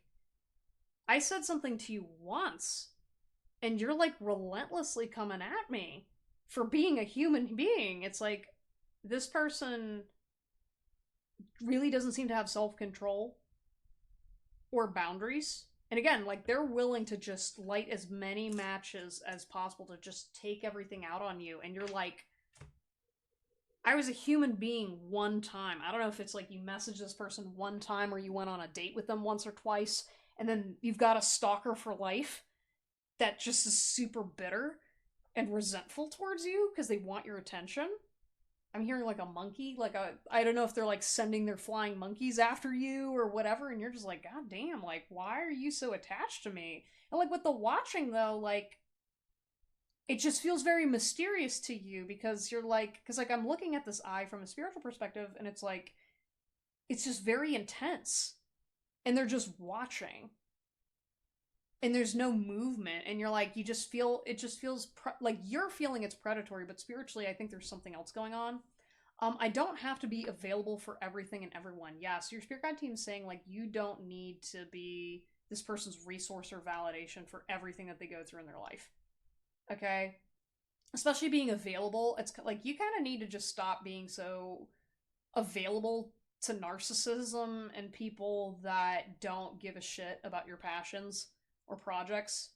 I said something to you once and you're like relentlessly coming at me for being a human being. It's like this person really doesn't seem to have self-control or boundaries. And again, like they're willing to just light as many matches as possible to just take everything out on you. And you're like, I was a human being one time. I don't know if it's like you messaged this person one time or you went on a date with them once or twice, and then you've got a stalker for life that just is super bitter and resentful towards you because they want your attention. I'm hearing like a monkey, like I don't know if they're like sending their flying monkeys after you or whatever, and you're just like, God damn, like, why are you so attached to me? And like with the watching though, like, it just feels very mysterious to you because you're like, because like I'm looking at this eye from a spiritual perspective, and it's like, it's just very intense. And they're just watching. And there's no movement. And you're like, you just feel, it just feels like you're feeling it's predatory, but spiritually, I think there's something else going on. I don't have to be available for everything and everyone. Yeah, so your spirit guide team is saying, like, you don't need to be this person's resource or validation for everything that they go through in their life. Okay? Especially being available, it's like you kind of need to just stop being so available to narcissism and people that don't give a shit about your passions or projects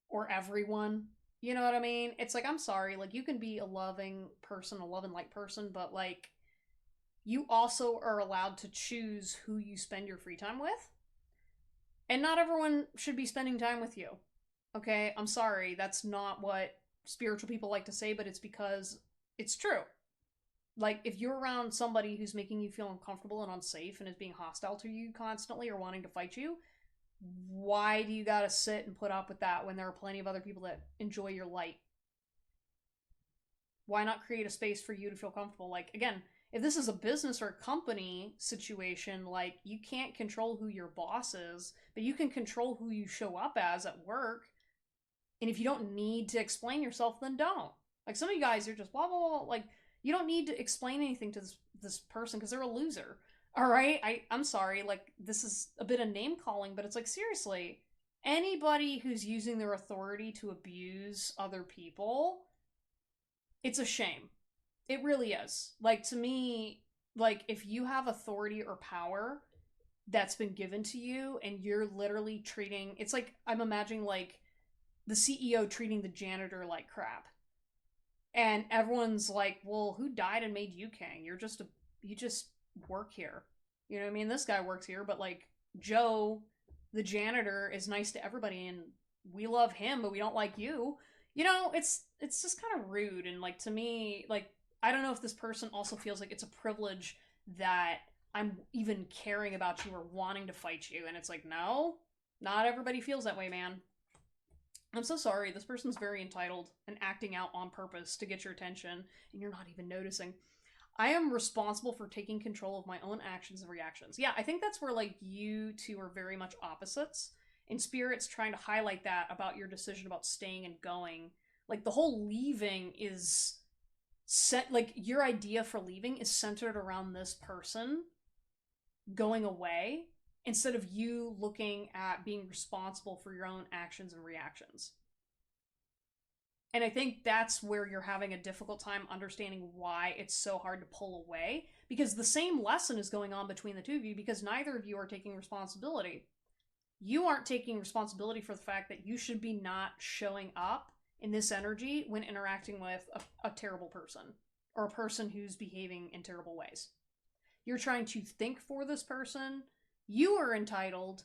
or everyone. You know what I mean? It's like, I'm sorry, like, you can be a loving person, a love and light person, but, like, you also are allowed to choose who you spend your free time with. And not everyone should be spending time with you. Okay? I'm sorry, that's not what spiritual people like to say, but it's because it's true. Like, if you're around somebody who's making you feel uncomfortable and unsafe and is being hostile to you constantly or wanting to fight you, why do you gotta sit and put up with that when there are plenty of other people that enjoy your light? Why not create a space for you to feel comfortable? Like, again, if this is a business or a company situation, like, you can't control who your boss is, but you can control who you show up as at work. And if you don't need to explain yourself, then don't. Like, some of you guys are just blah, blah, blah. Like, you don't need to explain anything to this person because they're a loser. All right? I'm sorry. Like, this is a bit of name calling, but it's like, seriously, anybody who's using their authority to abuse other people, it's a shame. It really is. Like, to me, like, if you have authority or power that's been given to you and you're literally treating, it's like, I'm imagining, like, the CEO treating the janitor like crap. And everyone's like, well, who died and made you king? You just work here. You know what I mean? This guy works here, but, like, Joe, the janitor, is nice to everybody and we love him, but we don't like you. You know, it's just kind of rude. And, like, to me, like, I don't know if this person also feels like it's a privilege that I'm even caring about you or wanting to fight you. And it's like, no, not everybody feels that way, man. I'm so sorry. This person's very entitled and acting out on purpose to get your attention, and you're not even noticing. I am responsible for taking control of my own actions and reactions. Yeah, I think that's where, like, you two are very much opposites. And Spirit's trying to highlight that about your decision about staying and going. Like, the whole leaving is set, like, your idea for leaving is centered around this person going away instead of you looking at being responsible for your own actions and reactions. And I think that's where you're having a difficult time understanding why it's so hard to pull away, because the same lesson is going on between the two of you because neither of you are taking responsibility. You aren't taking responsibility for the fact that you should be not showing up in this energy when interacting with a terrible person or a person who's behaving in terrible ways. You're trying to think for this person. You are entitled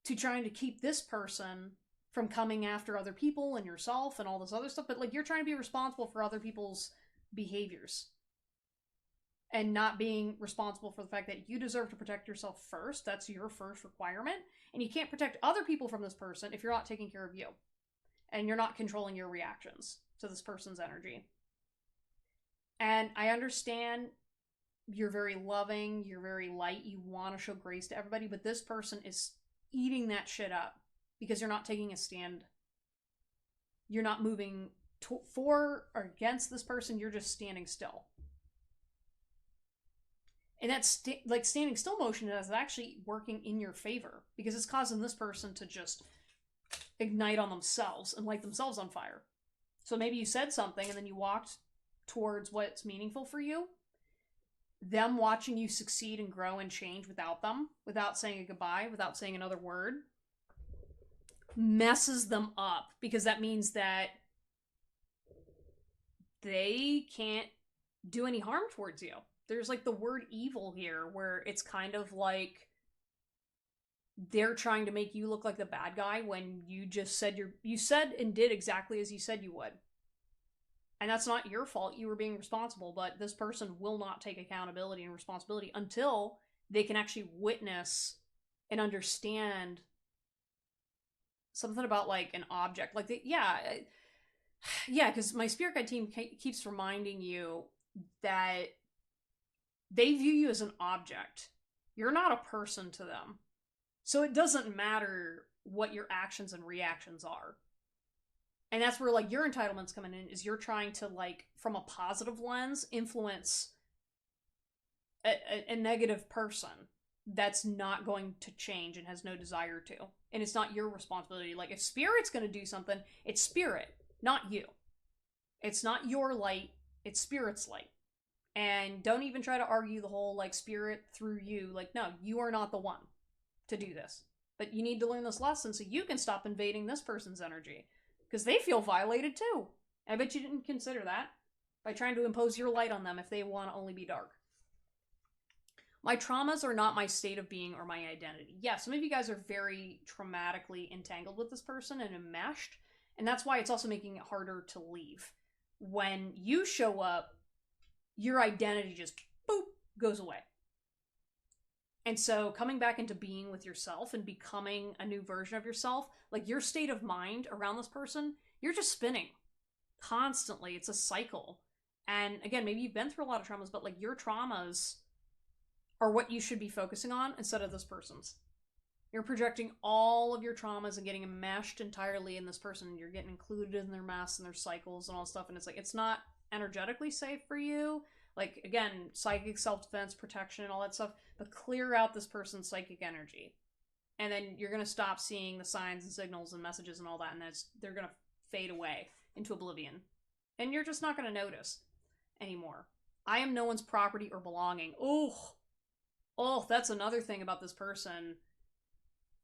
to trying to keep this person from coming after other people and yourself and all this other stuff, but, like, you're trying to be responsible for other people's behaviors and not being responsible for the fact that you deserve to protect yourself first. That's your first requirement. And you can't protect other people from this person if you're not taking care of you and you're not controlling your reactions to this person's energy. And I understand you're very loving, you're very light, you want to show grace to everybody, but this person is eating that shit up because you're not taking a stand. You're not moving for or against this person, you're just standing still. And that's like, standing still motion is actually working in your favor because it's causing this person to just ignite on themselves and light themselves on fire. So maybe you said something and then you walked towards what's meaningful for you. Them watching you succeed and grow and change without them, without saying a goodbye, without saying another word, messes them up because that means that they can't do any harm towards you. There's, like, the word evil here where it's kind of like they're trying to make you look like the bad guy when you just said you said and did exactly as you said you would. And that's not your fault. You were being responsible, but this person will not take accountability and responsibility until they can actually witness and understand something about, like, an object. Like, yeah, because my spirit guide team keeps reminding you that They view you as an object. You're not a person to them. So it doesn't matter what your actions and reactions are. And that's where, like, your entitlements coming in, is you're trying to, like, from a positive lens, influence a negative person that's not going to change and has no desire to. And it's not your responsibility. Like, if spirit's going to do something, it's spirit, not you. It's not your light, it's spirit's light. And don't even try to argue the whole, like, spirit through you. Like, no, you are not the one to do this. But you need to learn this lesson so you can stop invading this person's energy. Because they feel violated too. I bet you didn't consider that by trying to impose your light on them if they want to only be dark. My traumas are not my state of being or my identity. Yeah, some of you guys are very traumatically entangled with this person and enmeshed, and that's why it's also making it harder to leave. When you show up, your identity just, boop, goes away. And so coming back into being with yourself and becoming a new version of yourself, like your state of mind around this person, you're just spinning constantly. It's a cycle. And again, maybe you've been through a lot of traumas, but like your traumas are what you should be focusing on instead of this person's. You're projecting all of your traumas and getting enmeshed entirely in this person. You're getting included in their mess and their cycles and all stuff. And it's like, it's not energetically safe for you. Like, again, psychic self-defense, protection, and all that stuff. But clear out this person's psychic energy. And then you're going to stop seeing the signs and signals and messages and all that. And they're going to fade away into oblivion. And you're just not going to notice anymore. I am no one's property or belonging. Oh, that's another thing about this person.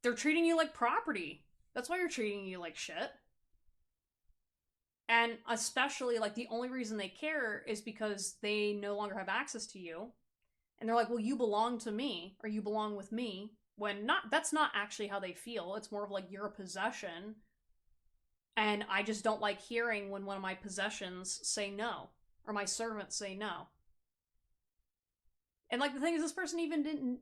They're treating you like property. That's why you're treating you like shit. And especially, like, the only reason they care is because they no longer have access to you. And they're like, well, you belong to me, or you belong with me. When that's not actually how they feel. It's more of like, you're a possession. And I just don't like hearing when one of my possessions say no. Or my servants say no. And, like, the thing is, this person even didn't...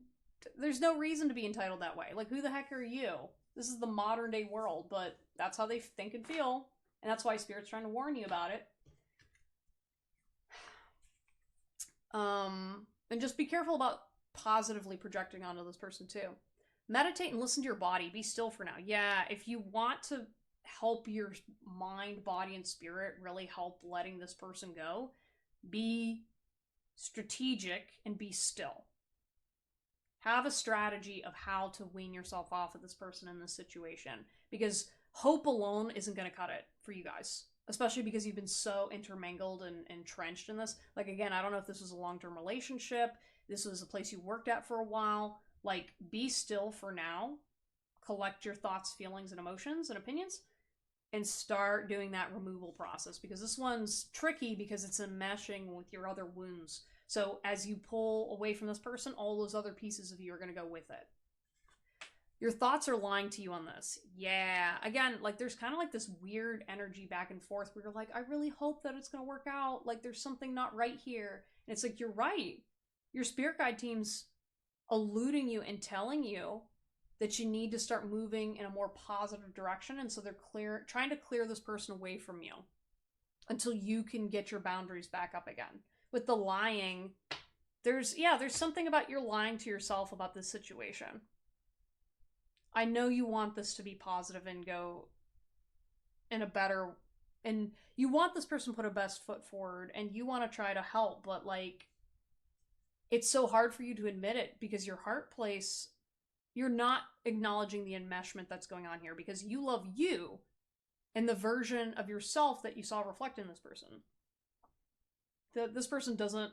There's no reason to be entitled that way. Like, who the heck are you? This is the modern day world, but that's how they think and feel. And that's why Spirit's trying to warn you about it. And just be careful about positively projecting onto this person, too. Meditate and listen to your body. Be still for now. Yeah, if you want to help your mind, body, and spirit really help letting this person go, be strategic and be still. Have a strategy of how to wean yourself off of this person in this situation. Because hope alone isn't going to cut it for you guys. Especially because you've been so intermingled and entrenched in this. Like, again, I don't know if this was a long-term relationship. This was a place you worked at for a while. Like, be still for now. Collect your thoughts, feelings, and emotions and opinions. And start doing that removal process. Because this one's tricky because it's enmeshing with your other wounds. So as you pull away from this person, all those other pieces of you are going to go with it. Your thoughts are lying to you on this. Yeah. Again, like, there's kind of like this weird energy back and forth where you're like, I really hope that it's going to work out. Like, there's something not right here. And it's like, you're right. Your spirit guide team's eluding you and telling you that you need to start moving in a more positive direction. And so they're trying to clear this person away from you until you can get your boundaries back up again. With the lying, there's something about you're lying to yourself about this situation. I know you want this to be positive and go in a better, and you want this person to put a best foot forward and you want to try to help, but like, it's so hard for you to admit it because your heart place, you're not acknowledging the enmeshment that's going on here because you love you and the version of yourself that you saw reflected in this person. This person doesn't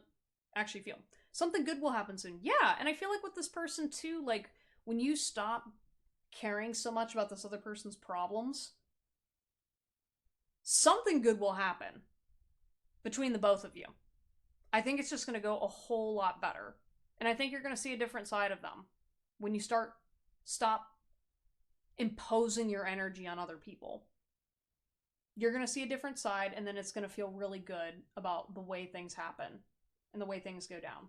actually feel. Something good will happen soon. Yeah, and I feel like with this person too, like, when you stop caring so much about this other person's problems, something good will happen between the both of you. I think it's just going to go a whole lot better. And I think you're going to see a different side of them when you stop imposing your energy on other people. You're going to see a different side, and then it's going to feel really good about the way things happen and the way things go down.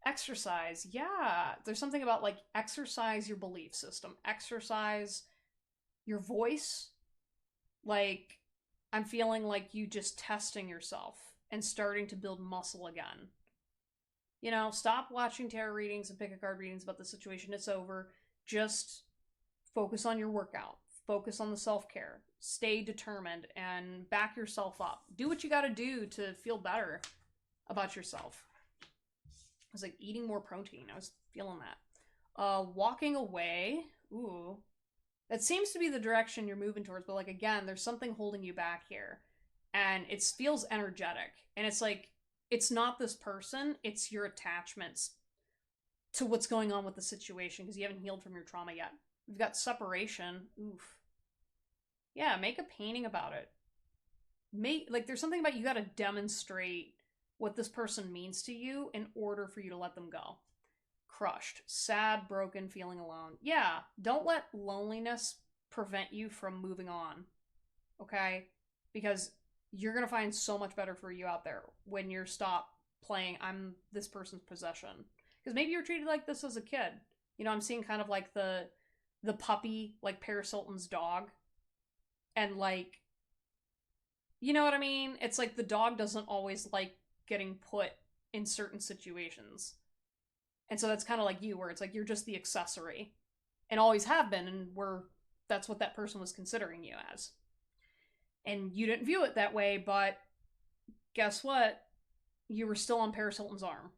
Exercise. Yeah. There's something about, like, exercise your belief system. Exercise your voice. Like, I'm feeling like you just testing yourself and starting to build muscle again. You know, stop watching tarot readings and pick a card readings about the situation. It's over. Just focus on your workout. Focus on the self-care. Stay determined and back yourself up. Do what you got to do to feel better about yourself. I was like eating more protein. I was feeling that. Walking away. Ooh. That seems to be the direction you're moving towards, but like again, there's something holding you back here. And it feels energetic. And it's like it's not this person, it's your attachments to what's going on with the situation because you haven't healed from your trauma yet. We've got separation. Oof. Yeah, make a painting about it. There's something about you got to demonstrate what this person means to you in order for you to let them go. Crushed, sad, broken, feeling alone. Yeah, don't let loneliness prevent you from moving on. Okay? Because you're going to find so much better for you out there when you stop playing I'm this person's possession. Because maybe you're treated like this as a kid. You know, I'm seeing kind of like the puppy, like Paris Hilton's dog. And like, you know what I mean? It's like the dog doesn't always like getting put in certain situations. And so that's kind of like you, where it's like you're just the accessory. And always have been, and that's what that person was considering you as. And you didn't view it that way, but guess what? You were still on Paris Hilton's arm.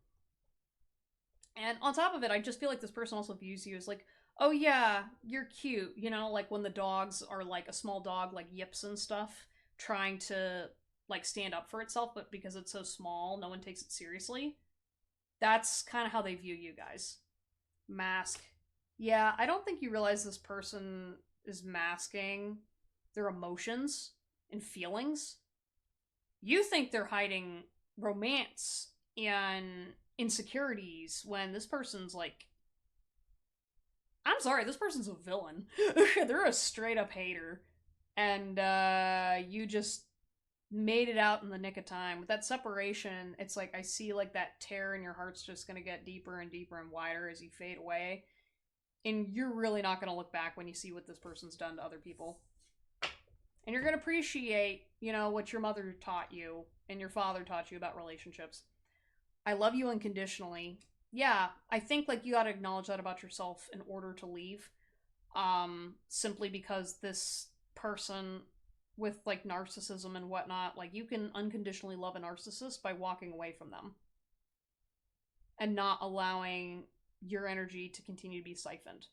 And on top of it, I just feel like this person also views you as like, oh yeah, you're cute. You know, like when the dogs are like a small dog, like yips and stuff, trying to like stand up for itself, but because it's so small, no one takes it seriously. That's kind of how they view you guys. Mask. Yeah, I don't think you realize this person is masking their emotions and feelings. You think they're hiding romance and insecurities when this person's like, I'm sorry, this person's a villain. They're a straight up hater. And you just made it out in the nick of time. With that separation, it's like I see like that tear in your heart's just gonna get deeper and deeper and wider as you fade away. And you're really not gonna look back when you see what this person's done to other people. And you're gonna appreciate, you know, what your mother taught you and your father taught you about relationships. I love you unconditionally. Yeah, I think like you gotta acknowledge that about yourself in order to leave. Simply because this person with like narcissism and whatnot, like you can unconditionally love a narcissist by walking away from them and not allowing your energy to continue to be siphoned.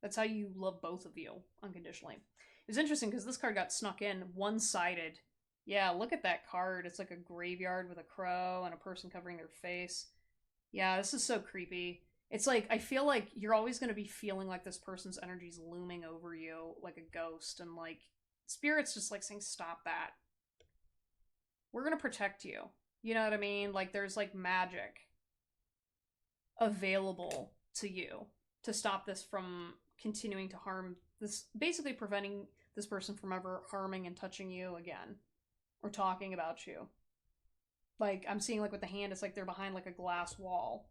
That's how you love both of you unconditionally. It was interesting because this card got snuck in one-sided. Yeah, look at that card. It's like a graveyard with a crow and a person covering their face. Yeah, this is so creepy. It's like, I feel like you're always going to be feeling like this person's energy's looming over you like a ghost, and like, Spirit's just like saying, stop that. We're going to protect you. You know what I mean? Like, there's like magic available to you to stop this from continuing to harm this, basically preventing this person from ever harming and touching you again or talking about you. Like, I'm seeing like with the hand, it's like they're behind like a glass wall.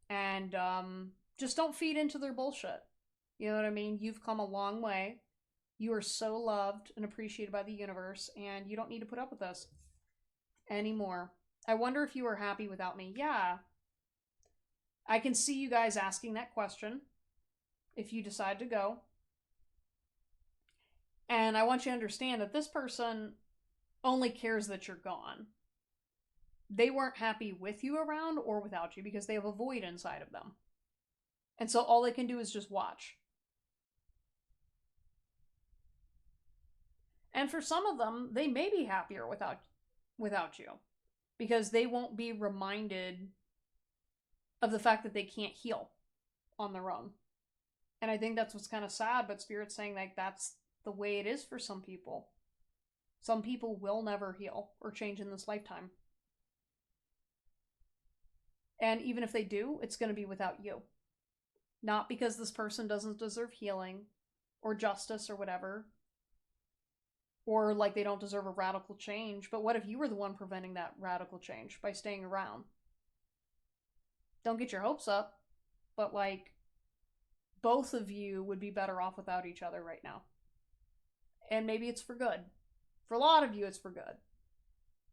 And just don't feed into their bullshit. You know what I mean? You've come a long way. You are so loved and appreciated by the universe, and you don't need to put up with this anymore. I wonder if you are happy without me. Yeah. I can see you guys asking that question if you decide to go. And I want you to understand that this person only cares that you're gone. They weren't happy with you around or without you because they have a void inside of them. And so all they can do is just watch. And for some of them, they may be happier without you because they won't be reminded of the fact that they can't heal on their own. And I think that's what's kind of sad, but Spirit's saying like that's the way it is for some people. Some people will never heal or change in this lifetime. And even if they do, it's going to be without you. Not because this person doesn't deserve healing or justice or whatever. Or like they don't deserve a radical change. But what if you were the one preventing that radical change by staying around? Don't get your hopes up. But like, both of you would be better off without each other right now. And maybe it's for good. For a lot of you, it's for good.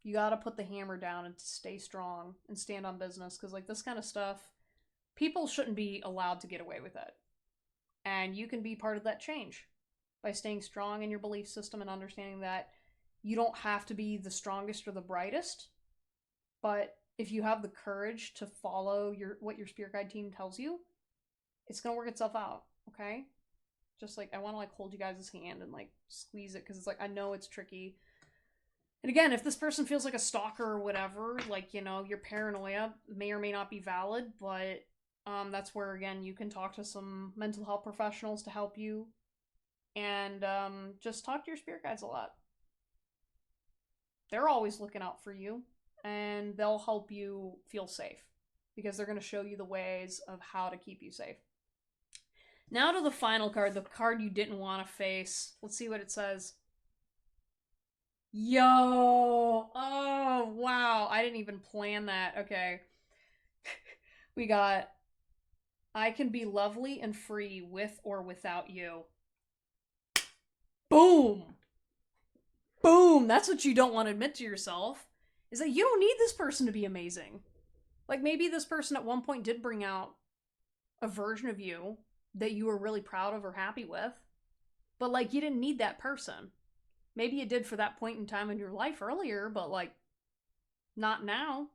You gotta put the hammer down and stay strong and stand on business, because, like, this kind of stuff, people shouldn't be allowed to get away with it. And you can be part of that change by staying strong in your belief system and understanding that you don't have to be the strongest or the brightest, but if you have the courage to follow what your spirit guide team tells you, it's gonna work itself out, okay? Just like, I want to like hold you guys' hand and like squeeze it, because it's like, I know it's tricky. And again, if this person feels like a stalker or whatever, like, you know, your paranoia may or may not be valid, but that's where, again, you can talk to some mental health professionals to help you. And just talk to your spirit guides a lot. They're always looking out for you, and they'll help you feel safe, because they're going to show you the ways of how to keep you safe. Now to the final card, the card you didn't want to face. Let's see what it says. Yo! Oh, wow. I didn't even plan that. Okay. We got, I can be lovely and free with or without you. Boom! Boom! That's what you don't want to admit to yourself, is that you don't need this person to be amazing. Like, maybe this person at one point did bring out a version of you that you were really proud of or happy with, but, like, you didn't need that person. Maybe you did for that point in time in your life earlier, but, like, not now.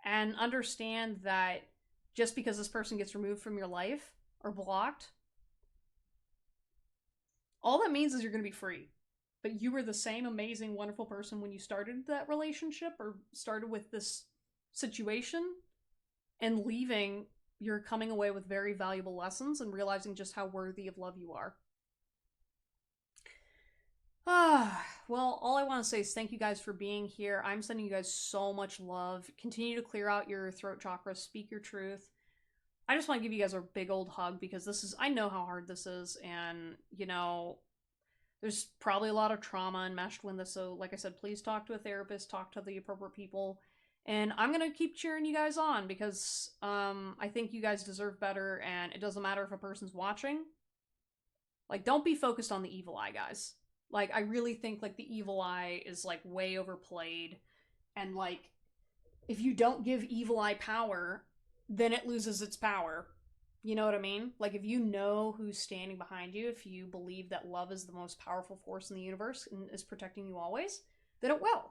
And understand that just because this person gets removed from your life or blocked, all that means is you're going to be free. But you were the same amazing, wonderful person when you started that relationship or started with this situation, and leaving, you're coming away with very valuable lessons and realizing just how worthy of love you are. Well, all I want to say is thank you guys for being here. I'm sending you guys so much love. Continue to clear out your throat chakra, speak your truth. I just want to give you guys a big old hug, because this is, I know how hard this is, and, you know, there's probably a lot of trauma enmeshed with this, so like I said, please talk to a therapist, talk to the appropriate people, and I'm gonna keep cheering you guys on, because I think you guys deserve better, and it doesn't matter if a person's watching. Like, don't be focused on the evil eye, guys. Like, I really think, like, the evil eye is, like, way overplayed, and, like, if you don't give evil eye power, then it loses its power. You know what I mean? Like, if you know who's standing behind you, if you believe that love is the most powerful force in the universe and is protecting you always, then it will.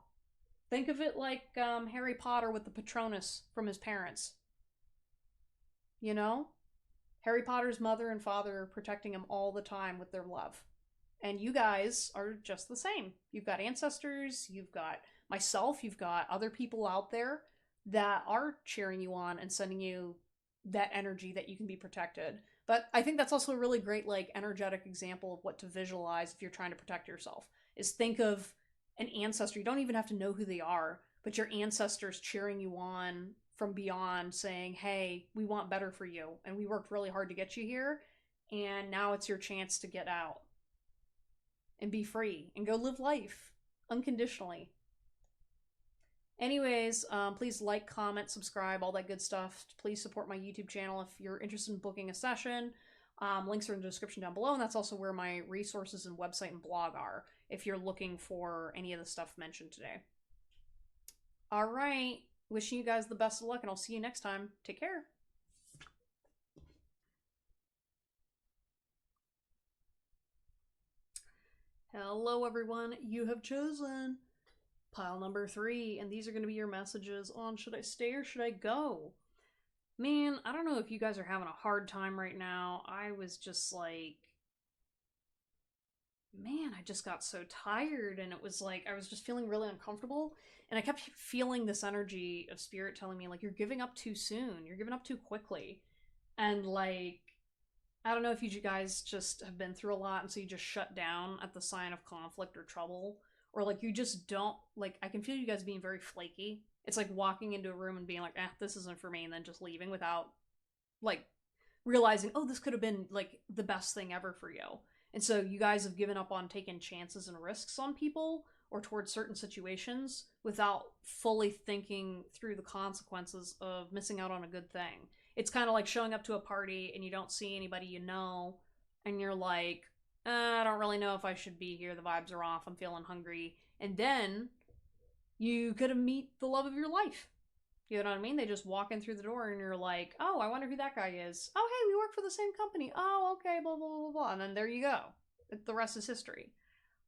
Think of it like Harry Potter with the Patronus from his parents. You know? Harry Potter's mother and father are protecting him all the time with their love. And you guys are just the same. You've got ancestors, you've got myself, you've got other people out there that are cheering you on and sending you that energy that you can be protected. But I think that's also a really great, like, energetic example of what to visualize if you're trying to protect yourself, is think of an ancestor. You don't even have to know who they are, but your ancestors cheering you on from beyond, saying, hey, we want better for you, and we worked really hard to get you here, and now it's your chance to get out and be free and go live life unconditionally. Anyways, please like, comment, subscribe, all that good stuff. Please support my YouTube channel if you're interested in booking a session. Links are in the description down below, and that's also where my resources and website and blog are if you're looking for any of the stuff mentioned today. All right. Wishing you guys the best of luck, and I'll see you next time. Take care. Hello, everyone. You have chosen pile number 3, and these are going to be your messages on should I stay or should I go? Man, I don't know if you guys are having a hard time right now. I was just like, man, I just got so tired, and it was like, I was just feeling really uncomfortable, and I kept feeling this energy of spirit telling me, like, you're giving up too soon. You're giving up too quickly. And, like, I don't know if you guys just have been through a lot, and so you just shut down at the sign of conflict or trouble. Or, like, you just don't, like, I can feel you guys being very flaky. It's like walking into a room and being like, this isn't for me, and then just leaving without, like, realizing, oh, this could have been, like, the best thing ever for you. And so you guys have given up on taking chances and risks on people or towards certain situations without fully thinking through the consequences of missing out on a good thing. It's kind of like showing up to a party and you don't see anybody you know, and you're like, I don't really know if I should be here. The vibes are off. I'm feeling hungry. And then You could have meet the love of your life. You know what I mean? They just walk in through the door and you're like, oh, I wonder who that guy is. Oh, hey, we work for the same company. Oh, okay, blah, blah, blah, blah. And then there you go. The rest is history.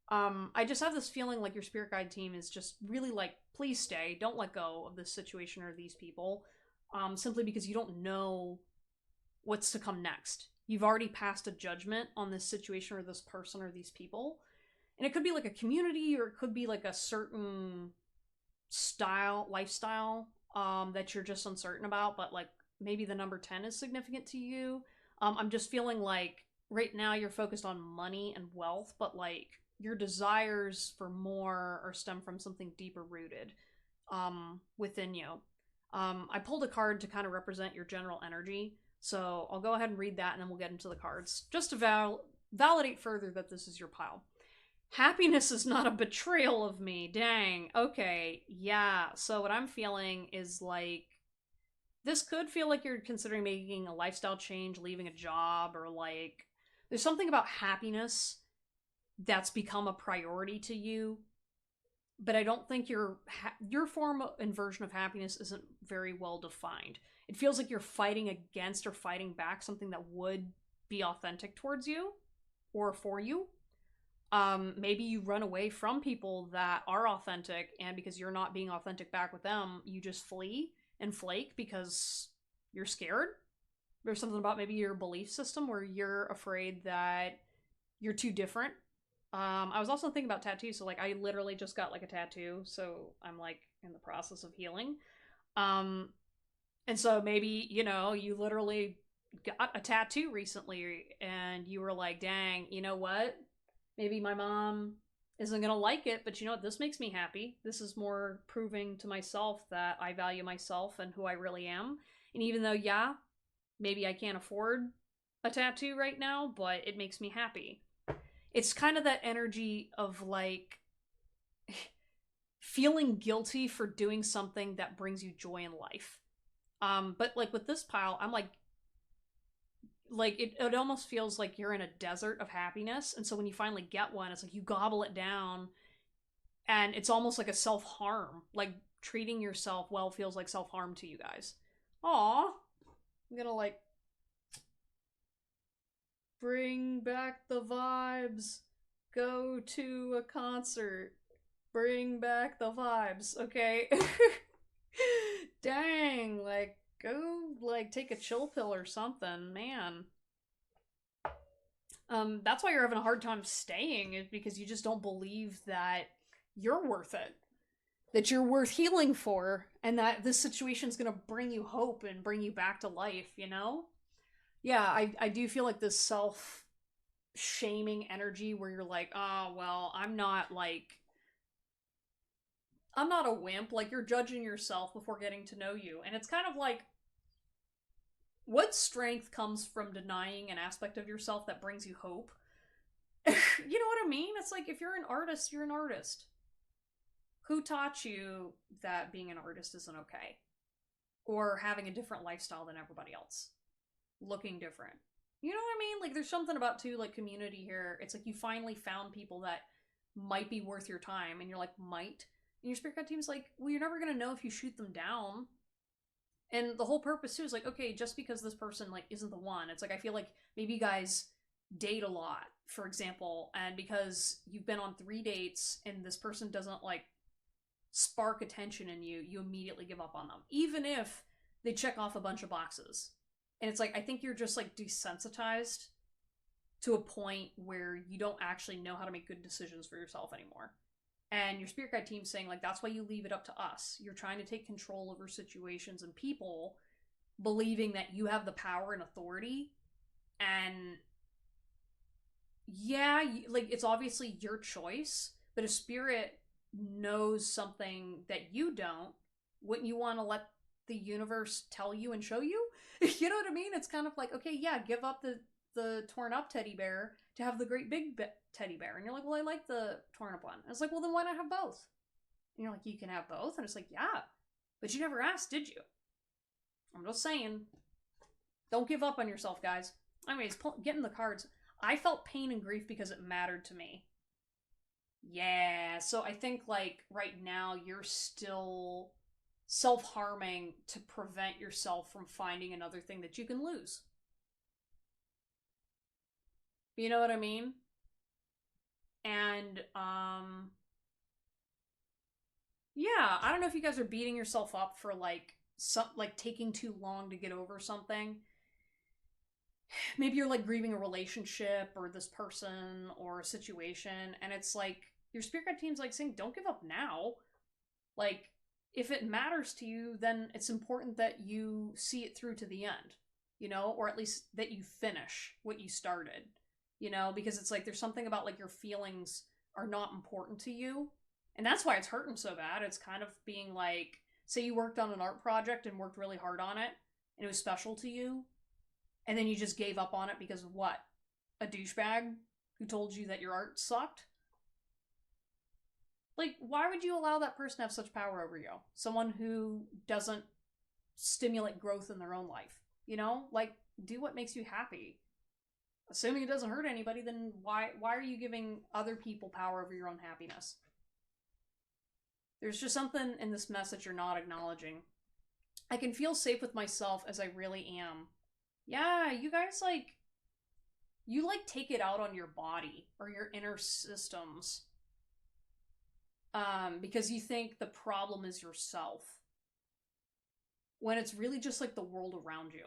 I just have this feeling like your spirit guide team is just really like, please stay. Don't let go of this situation or these people. Simply because you don't know what's to come next. You've already passed a judgment on this situation or this person or these people. And it could be like a community or it could be like a certain lifestyle that you're just uncertain about, but like maybe the number 10 is significant to you. I'm just feeling like right now you're focused on money and wealth, but like your desires for more or stem from something deeper rooted within you. I pulled a card to kind of represent your general energy, so I'll go ahead and read that and then we'll get into the cards just to validate further that this is your pile. Happiness is not a betrayal of me. Dang. Okay. Yeah. So what I'm feeling is like, this could feel like you're considering making a lifestyle change, leaving a job, or like, there's something about happiness that's become a priority to you. But I don't think your form and version of happiness isn't very well defined. It feels like you're fighting against or fighting back something that would be authentic towards you or for you. Maybe you run away from people that are authentic, and because you're not being authentic back with them, you just flee and flake because you're scared. There's something about maybe your belief system where you're afraid that you're too different. I was also thinking about tattoos, so like I literally just got like a tattoo, so I'm like in the process of healing. And so maybe, you know, you literally got a tattoo recently and you were like, dang, you know what? Maybe my mom isn't going to like it, but you know what? This makes me happy. This is more proving to myself that I value myself and who I really am. And even though, yeah, maybe I can't afford a tattoo right now, but it makes me happy. It's kind of that energy of like feeling guilty for doing something that brings you joy in life. But like with this pile, I'm like it almost feels like you're in a desert of happiness, and so when you finally get one, it's like you gobble it down, and it's almost like a self-harm. Like treating yourself well feels like self-harm to you guys. Aw. I'm gonna like bring back the vibes. Go to a concert. Bring back the vibes, okay? Dang, like go like take a chill pill or something, man. That's why you're having a hard time staying, is because you just don't believe that you're worth it. That you're worth healing for, and that this situation's gonna bring you hope and bring you back to life, you know? Yeah, I do feel like this self-shaming energy where you're like, oh, well, I'm not a wimp. Like, you're judging yourself before getting to know you. And it's kind of like, what strength comes from denying an aspect of yourself that brings you hope? You know what I mean? It's like, if you're an artist, you're an artist. Who taught you that being an artist isn't okay? Or having a different lifestyle than everybody else? Looking different. You know what I mean? Like, there's something about, too, like, community here. It's like you finally found people that might be worth your time, and you're like, might? And your spirit guide team's like, well, you're never gonna know if you shoot them down. And the whole purpose too is like, okay, just because this person like isn't the one, it's like I feel like maybe you guys date a lot, for example, and because you've been on 3 dates and this person doesn't like spark attention in you, you immediately give up on them, even if they check off a bunch of boxes. And it's like I think you're just like desensitized to a point where you don't actually know how to make good decisions for yourself anymore. And your spirit guide team's saying, like, that's why you leave it up to us. You're trying to take control over situations and people, believing that you have the power and authority. And yeah, like, it's obviously your choice, but if spirit knows something that you don't, wouldn't you want to let the universe tell you and show you? You know what I mean? It's kind of like, okay, yeah, give up the torn up teddy bear to have the great big teddy bear. And you're like, well, I like the torn up one. And it's like, well, then why not have both? And you're like, you can have both? And it's like, yeah, but you never asked, did you? I'm just saying, don't give up on yourself, guys. Anyways, getting the cards. I felt pain and grief because it mattered to me. Yeah, so I think like right now you're still self-harming to prevent yourself from finding another thing that you can lose. You know what I mean? And yeah, I don't know if you guys are beating yourself up for like like taking too long to get over something. Maybe you're like grieving a relationship or this person or a situation, and it's like your spirit guide team's like saying don't give up now. Like, if it matters to you, then it's important that you see it through to the end, you know, or at least that you finish what you started, you know, because it's like there's something about like your feelings are not important to you. And that's why it's hurting so bad. It's kind of being like, say you worked on an art project and worked really hard on it, and it was special to you, and then you just gave up on it because of what? A douchebag who told you that your art sucked? Like, why would you allow that person to have such power over you? Someone who doesn't stimulate growth in their own life. You know? Like, do what makes you happy. Assuming it doesn't hurt anybody, then why are you giving other people power over your own happiness? There's just something in this message you're not acknowledging. I can feel safe with myself as I really am. Yeah, you guys like you like take it out on your body or your inner systems because you think the problem is yourself when it's really just like the world around you.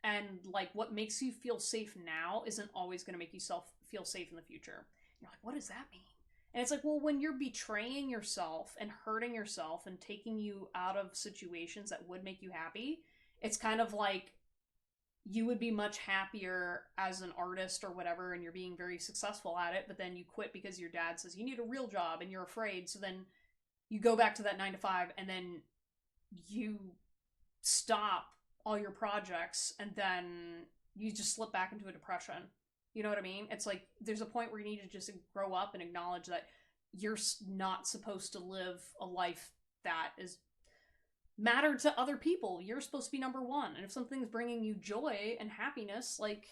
And like what makes you feel safe now isn't always going to make you feel safe in the future. You're like, what does that mean? And it's like, well, when you're betraying yourself and hurting yourself and taking you out of situations that would make you happy, it's kind of like you would be much happier as an artist or whatever, and you're being very successful at it, but then you quit because your dad says you need a real job and you're afraid. So then you go back to that 9 to 5 and then you stop all your projects and then you just slip back into a depression. You know what I mean? It's like there's a point where you need to just grow up and acknowledge that you're not supposed to live a life that is matter to other people. You're supposed to be number one. And if something's bringing you joy and happiness, like,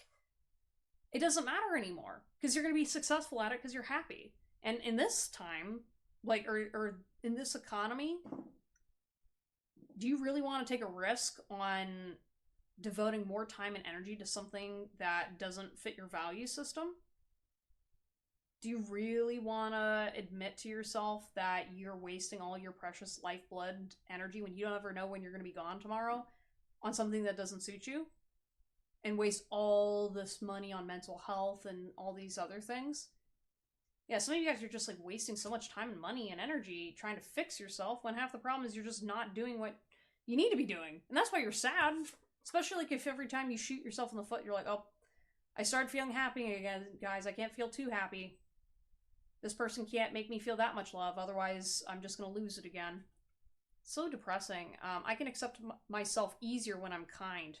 it doesn't matter anymore because you're going to be successful at it because you're happy. And in this time, like, or in this economy, do you really want to take a risk on devoting more time and energy to something that doesn't fit your value system? Do you really want to admit to yourself that you're wasting all your precious lifeblood energy when you don't ever know when you're going to be gone tomorrow on something that doesn't suit you? And waste all this money on mental health and all these other things? Yeah, some of you guys are just like wasting so much time and money and energy trying to fix yourself when half the problem is you're just not doing what you need to be doing. And that's why you're sad. Especially like if every time you shoot yourself in the foot, you're like, oh, I started feeling happy again, guys. I can't feel too happy. This person can't make me feel that much love, otherwise I'm just going to lose it again. So depressing. I can accept myself easier when I'm kind.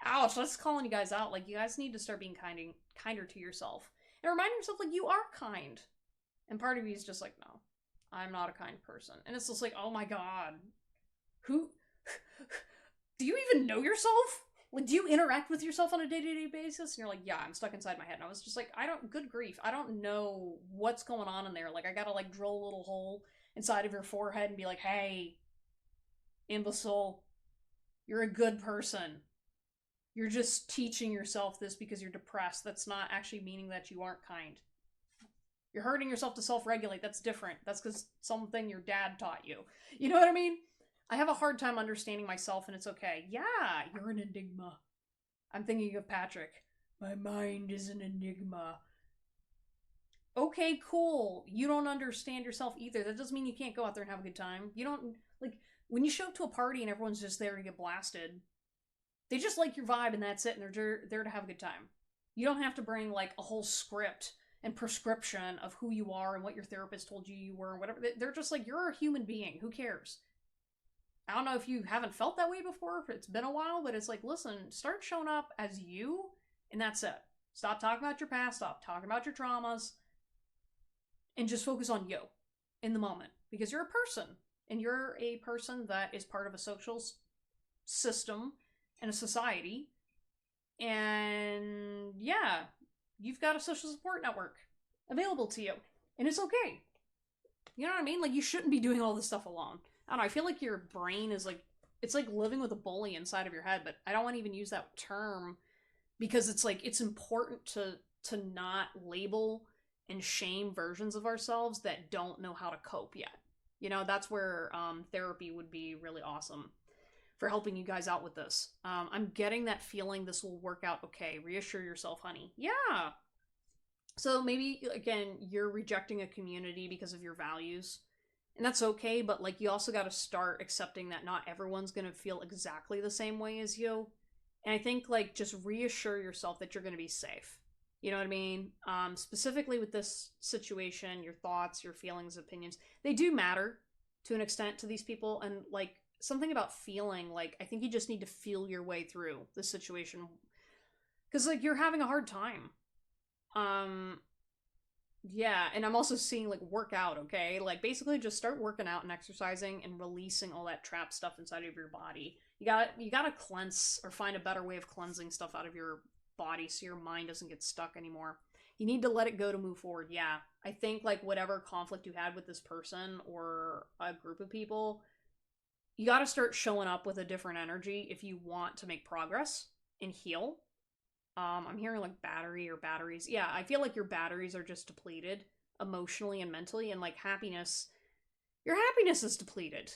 Ouch, that's calling you guys out. Like, you guys need to start being kinder to yourself. And remind yourself, like, you are kind. And part of you is just like, no, I'm not a kind person. And it's just like, oh my god. Who? Do you even know yourself? Like, do you interact with yourself on a day-to-day basis? And you're like, yeah, I'm stuck inside my head. And I was just like, good grief. I don't know what's going on in there. Like, I gotta, like, drill a little hole inside of your forehead and be like, hey, imbecile, you're a good person. You're just teaching yourself this because you're depressed. That's not actually meaning that you aren't kind. You're hurting yourself to self-regulate. That's different. That's because something your dad taught you. You know what I mean? I have a hard time understanding myself, and it's okay. Yeah, you're an enigma. I'm thinking of Patrick. My mind is an enigma. Okay, cool. You don't understand yourself either. That doesn't mean you can't go out there and have a good time. You don't, like, when you show up to a party and everyone's just there to get blasted, they just like your vibe and that's it, and they're there to have a good time. You don't have to bring, like, a whole script and prescription of who you are and what your therapist told you were and whatever. They're just like, you're a human being. Who cares? I don't know if you haven't felt that way before, if it's been a while, but it's like, listen, start showing up as you, and that's it. Stop talking about your past, stop talking about your traumas, and just focus on you in the moment. Because you're a person, and you're a person that is part of a social system and a society, and yeah, you've got a social support network available to you. And it's okay. You know what I mean? Like, you shouldn't be doing all this stuff alone. I don't know, I feel like your brain is like, it's like living with a bully inside of your head, but I don't want to even use that term because it's like, it's important to not label and shame versions of ourselves that don't know how to cope yet. You know, that's where therapy would be really awesome for helping you guys out with this. I'm getting that feeling this will work out okay. Reassure yourself, honey. Yeah. So maybe, again, you're rejecting a community because of your values. And that's okay, but like you also got to start accepting that not everyone's going to feel exactly the same way as you. And I think like just reassure yourself that you're going to be safe. You know what I mean? Specifically with this situation, your thoughts, your feelings, opinions, they do matter to an extent to these people. And like something about feeling, like I think you just need to feel your way through the situation because like you're having a hard time. Um, yeah, and I'm also seeing like work out, okay? Like basically just start working out and exercising and releasing all that trapped stuff inside of your body. You gotta cleanse or find a better way of cleansing stuff out of your body so your mind doesn't get stuck anymore. You need to let it go to move forward. Yeah. I think like whatever conflict you had with this person or a group of people, you gotta start showing up with a different energy if you want to make progress and heal. I'm hearing like battery or batteries. Yeah, I feel like your batteries are just depleted emotionally and mentally, and like happiness, your happiness is depleted,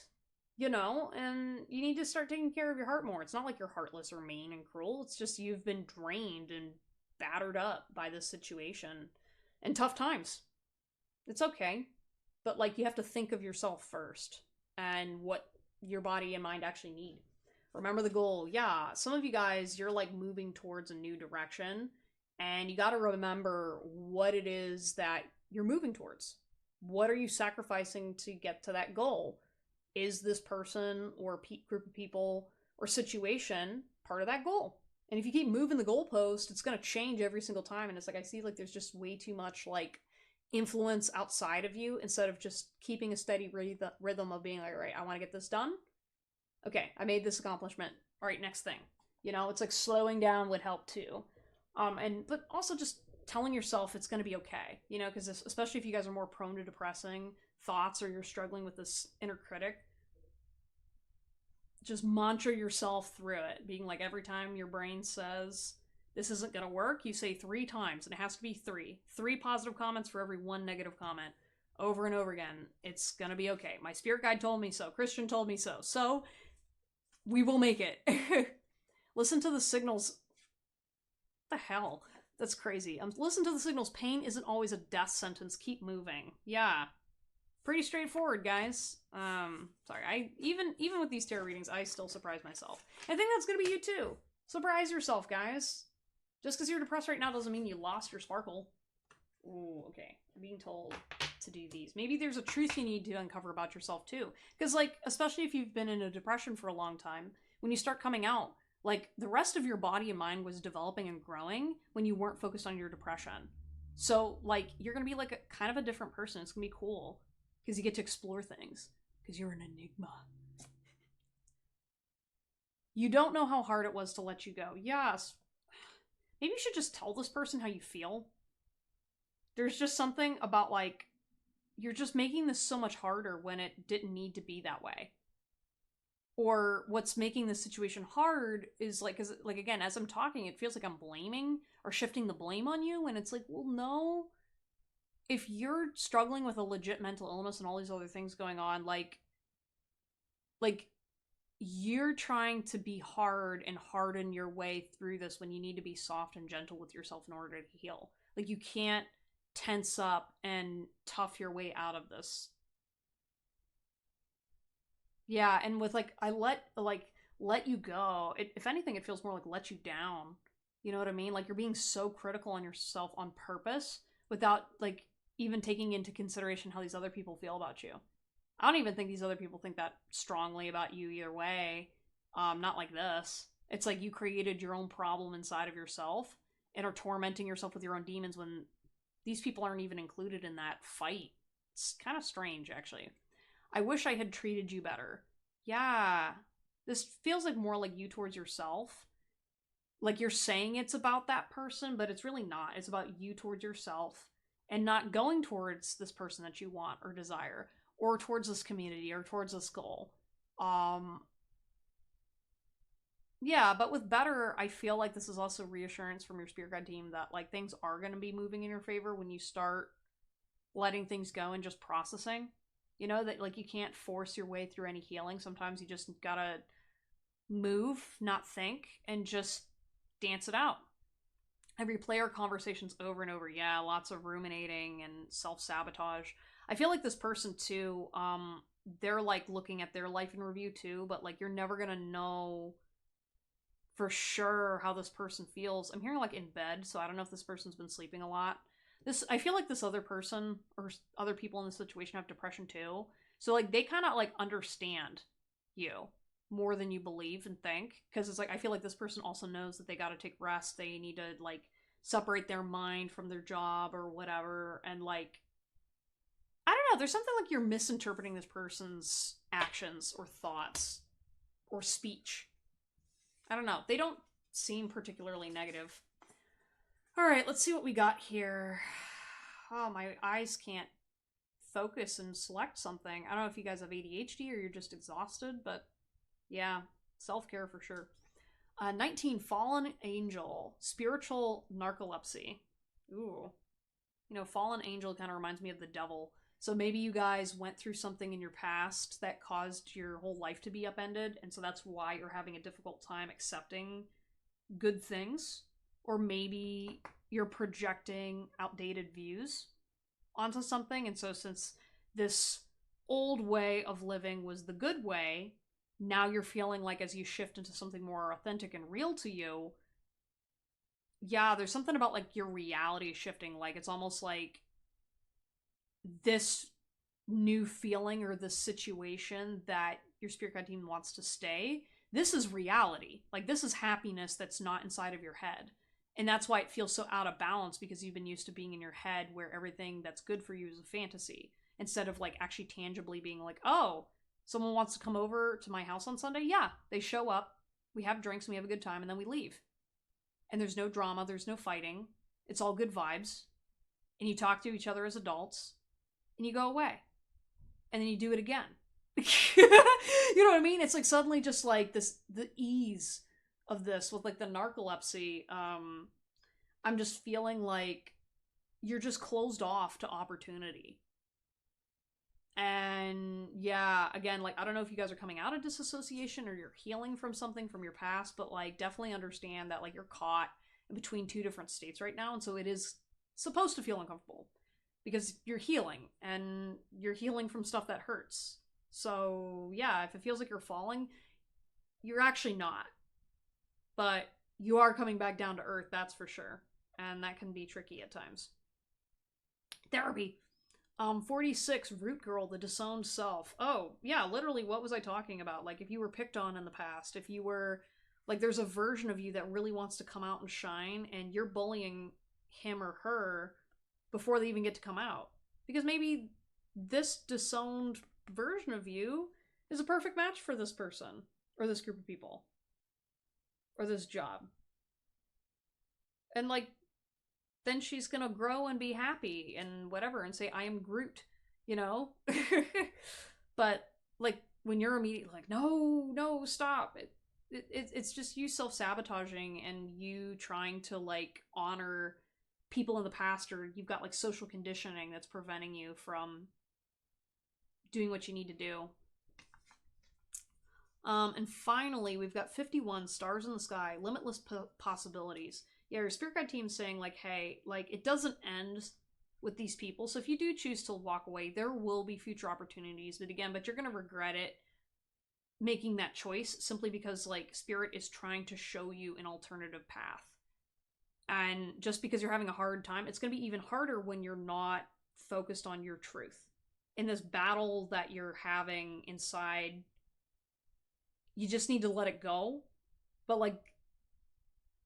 you know, and you need to start taking care of your heart more. It's not like you're heartless or mean and cruel. It's just you've been drained and battered up by this situation and tough times. It's okay, but like you have to think of yourself first and what your body and mind actually need. Remember the goal. Yeah, some of you guys, you're like moving towards a new direction, and you got to remember what it is that you're moving towards. What are you sacrificing to get to that goal? Is this person or group of people or situation part of that goal? And if you keep moving the goalpost, it's going to change every single time. And it's like, I see like there's just way too much like influence outside of you instead of just keeping a steady rhythm of being like, all right, I want to get this done. Okay, I made this accomplishment. All right, next thing. You know, it's like slowing down would help too. But also just telling yourself it's going to be okay. You know, because especially if you guys are more prone to depressing thoughts or you're struggling with this inner critic, just mantra yourself through it. Being like every time your brain says this isn't going to work, you say 3 times, and it has to be 3. 3 positive comments for every 1 negative comment. Over and over again. It's going to be okay. My spirit guide told me so. Christian told me so. So we will make it. Listen to the signals. What the hell? That's crazy. Listen to the signals. Pain isn't always a death sentence. Keep moving. Yeah. Pretty straightforward, guys. Sorry. Even with these tarot readings, I still surprise myself. I think that's gonna be you too. Surprise yourself, guys. Just because you're depressed right now doesn't mean you lost your sparkle. Ooh, okay. I'm being told to do these. Maybe there's a truth you need to uncover about yourself too. Because like, especially if you've been in a depression for a long time, when you start coming out, like the rest of your body and mind was developing and growing when you weren't focused on your depression. So like, you're going to be like kind of a different person. It's going to be cool because you get to explore things because you're an enigma. You don't know how hard it was to let you go. Yes. Maybe you should just tell this person how you feel. There's just something about like, you're just making this so much harder when it didn't need to be that way. Or what's making this situation hard is like, cause like again, as I'm talking, it feels like I'm blaming or shifting the blame on you. And it's like, well, no, if you're struggling with a legit mental illness and all these other things going on, like you're trying to be hard and harden your way through this when you need to be soft and gentle with yourself in order to heal. Like you can't tense up and tough your way out of this. Yeah, and with like I let you go. If anything, it feels more like let you down. You know what I mean? Like you're being so critical on yourself on purpose without like even taking into consideration how these other people feel about you. I don't even think these other people think that strongly about you either way. Not like this. It's like you created your own problem inside of yourself and are tormenting yourself with your own demons when these people aren't even included in that fight. It's kind of strange, actually. I wish I had treated you better. Yeah. This feels like more like you towards yourself. Like you're saying it's about that person, but it's really not. It's about you towards yourself and not going towards this person that you want or desire or towards this community or towards this goal. Um yeah, but with better, I feel like this is also reassurance from your spirit guide team that like things are going to be moving in your favor when you start letting things go and just processing. You know that like you can't force your way through any healing. Sometimes you just got to move, not think, and just dance it out. I replay our conversations over and over. Yeah, lots of ruminating and self-sabotage. I feel like this person too, they're like looking at their life in review too, but like you're never gonna know for sure how this person feels. I'm hearing like in bed, so I don't know if this person's been sleeping a lot. This I feel like this other person or other people in this situation have depression too. So like they kind of like understand you more than you believe and think because it's like I feel like this person also knows that they got to take rest. They need to like separate their mind from their job or whatever and like I don't know, there's something like you're misinterpreting this person's actions or thoughts or speech. I don't know. They don't seem particularly negative. All right, let's see what we got here. Oh, my eyes can't focus and select something. I don't know if you guys have ADHD or you're just exhausted, but yeah, self-care for sure. 19, Fallen Angel, Spiritual Narcolepsy. Ooh. You know, Fallen Angel kind of reminds me of the devil. So maybe you guys went through something in your past that caused your whole life to be upended, and so that's why you're having a difficult time accepting good things. Or maybe you're projecting outdated views onto something, and so since this old way of living was the good way, now you're feeling like as you shift into something more authentic and real to you, yeah, there's something about like your reality shifting. Like it's almost like this new feeling or this situation that your spirit guide team wants to stay, this is reality. Like this is happiness that's not inside of your head. And that's why it feels so out of balance because you've been used to being in your head where everything that's good for you is a fantasy instead of like actually tangibly being like, oh, someone wants to come over to my house on Sunday. Yeah, they show up, we have drinks and we have a good time and then we leave. And there's no drama, there's no fighting. It's all good vibes. And you talk to each other as adults and you go away. And then you do it again. You know what I mean? It's like suddenly just like this, the ease of this with like the narcolepsy. I'm just feeling like you're just closed off to opportunity. And yeah, again, like I don't know if you guys are coming out of disassociation or you're healing from something from your past, but like definitely understand that like you're caught in between two different states right now, and so it is supposed to feel uncomfortable because you're healing and you're healing from stuff that hurts. So yeah, if it feels like you're falling, you're actually not. But you are coming back down to earth, that's for sure. And that can be tricky at times. Therapy. 46, Root Girl, the disowned self. Oh, yeah, literally, what was I talking about? Like, if you were picked on in the past, if you were, like, there's a version of you that really wants to come out and shine, and you're bullying him or her before they even get to come out. Because maybe this disowned version of you is a perfect match for this person, or this group of people, or this job. And, like, then she's gonna grow and be happy and whatever and say, I am Groot, you know? But, like, when you're immediately like, no, no, stop. It's just you self-sabotaging and you trying to, like, honor people in the past, or you've got, like, social conditioning that's preventing you from doing what you need to do. And finally, we've got 51, Stars in the Sky, Limitless Possibilities. Yeah, your spirit guide team's saying, like, hey, like, it doesn't end with these people. So if you do choose to walk away, there will be future opportunities. But again, you're going to regret it making that choice simply because, like, spirit is trying to show you an alternative path. And just because you're having a hard time, it's going to be even harder when you're not focused on your truth. In this battle that you're having inside, you just need to let it go. But, like,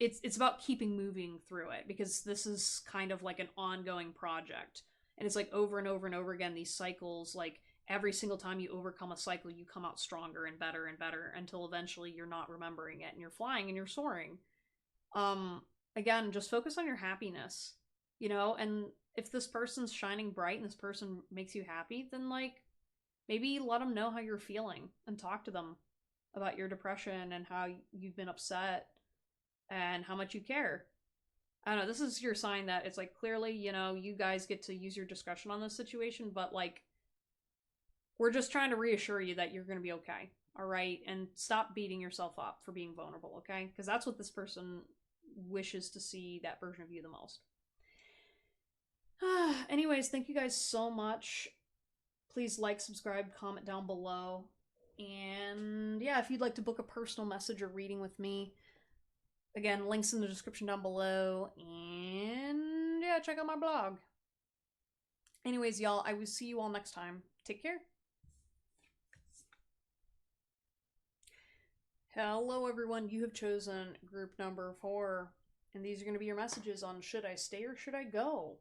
it's about keeping moving through it, because this is kind of like an ongoing project. And it's like over and over and over again, these cycles, like every single time you overcome a cycle, you come out stronger and better until eventually you're not remembering it and you're flying and you're soaring. Again, just focus on your happiness, you know, and if this person's shining bright and this person makes you happy, then like maybe let them know how you're feeling and talk to them about your depression and how you've been upset and how much you care. I don't know, this is your sign that it's like clearly, you know, you guys get to use your discretion on this situation, but like we're just trying to reassure you that you're going to be okay. All right? And stop beating yourself up for being vulnerable, okay? Because that's what this person wishes to see that version of you the most. Anyways, thank you guys so much. Please like, subscribe, comment down below. And yeah, if you'd like to book a personal message or reading with me, again, links in the description down below. And yeah, check out my blog. Anyways, y'all, I will see you all next time. Take care. Hello, everyone. You have chosen group number 4, and these are going to be your messages on should I stay or should I go.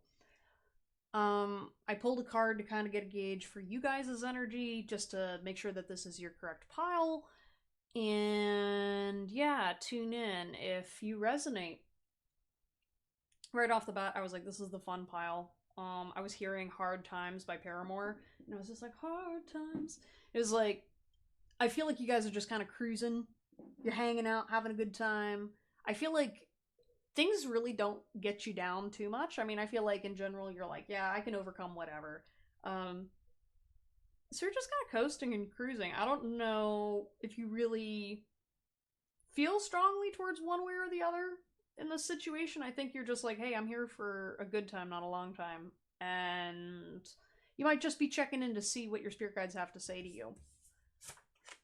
I pulled a card to kind of get a gauge for you guys' energy, just to make sure that this is your correct pile. And yeah, tune in if you resonate. Right off the bat, I was like, this is the fun pile. I was hearing Hard Times by Paramore, and I was just like, Hard Times. It was like, I feel like you guys are just kind of cruising. You're hanging out, having a good time. I feel like things really don't get you down too much. I mean, I feel like in general, you're like, yeah, I can overcome whatever. So you're just kind of coasting and cruising. I don't know if you really feel strongly towards one way or the other in this situation. I think you're just like, hey, I'm here for a good time, not a long time. And you might just be checking in to see what your spirit guides have to say to you.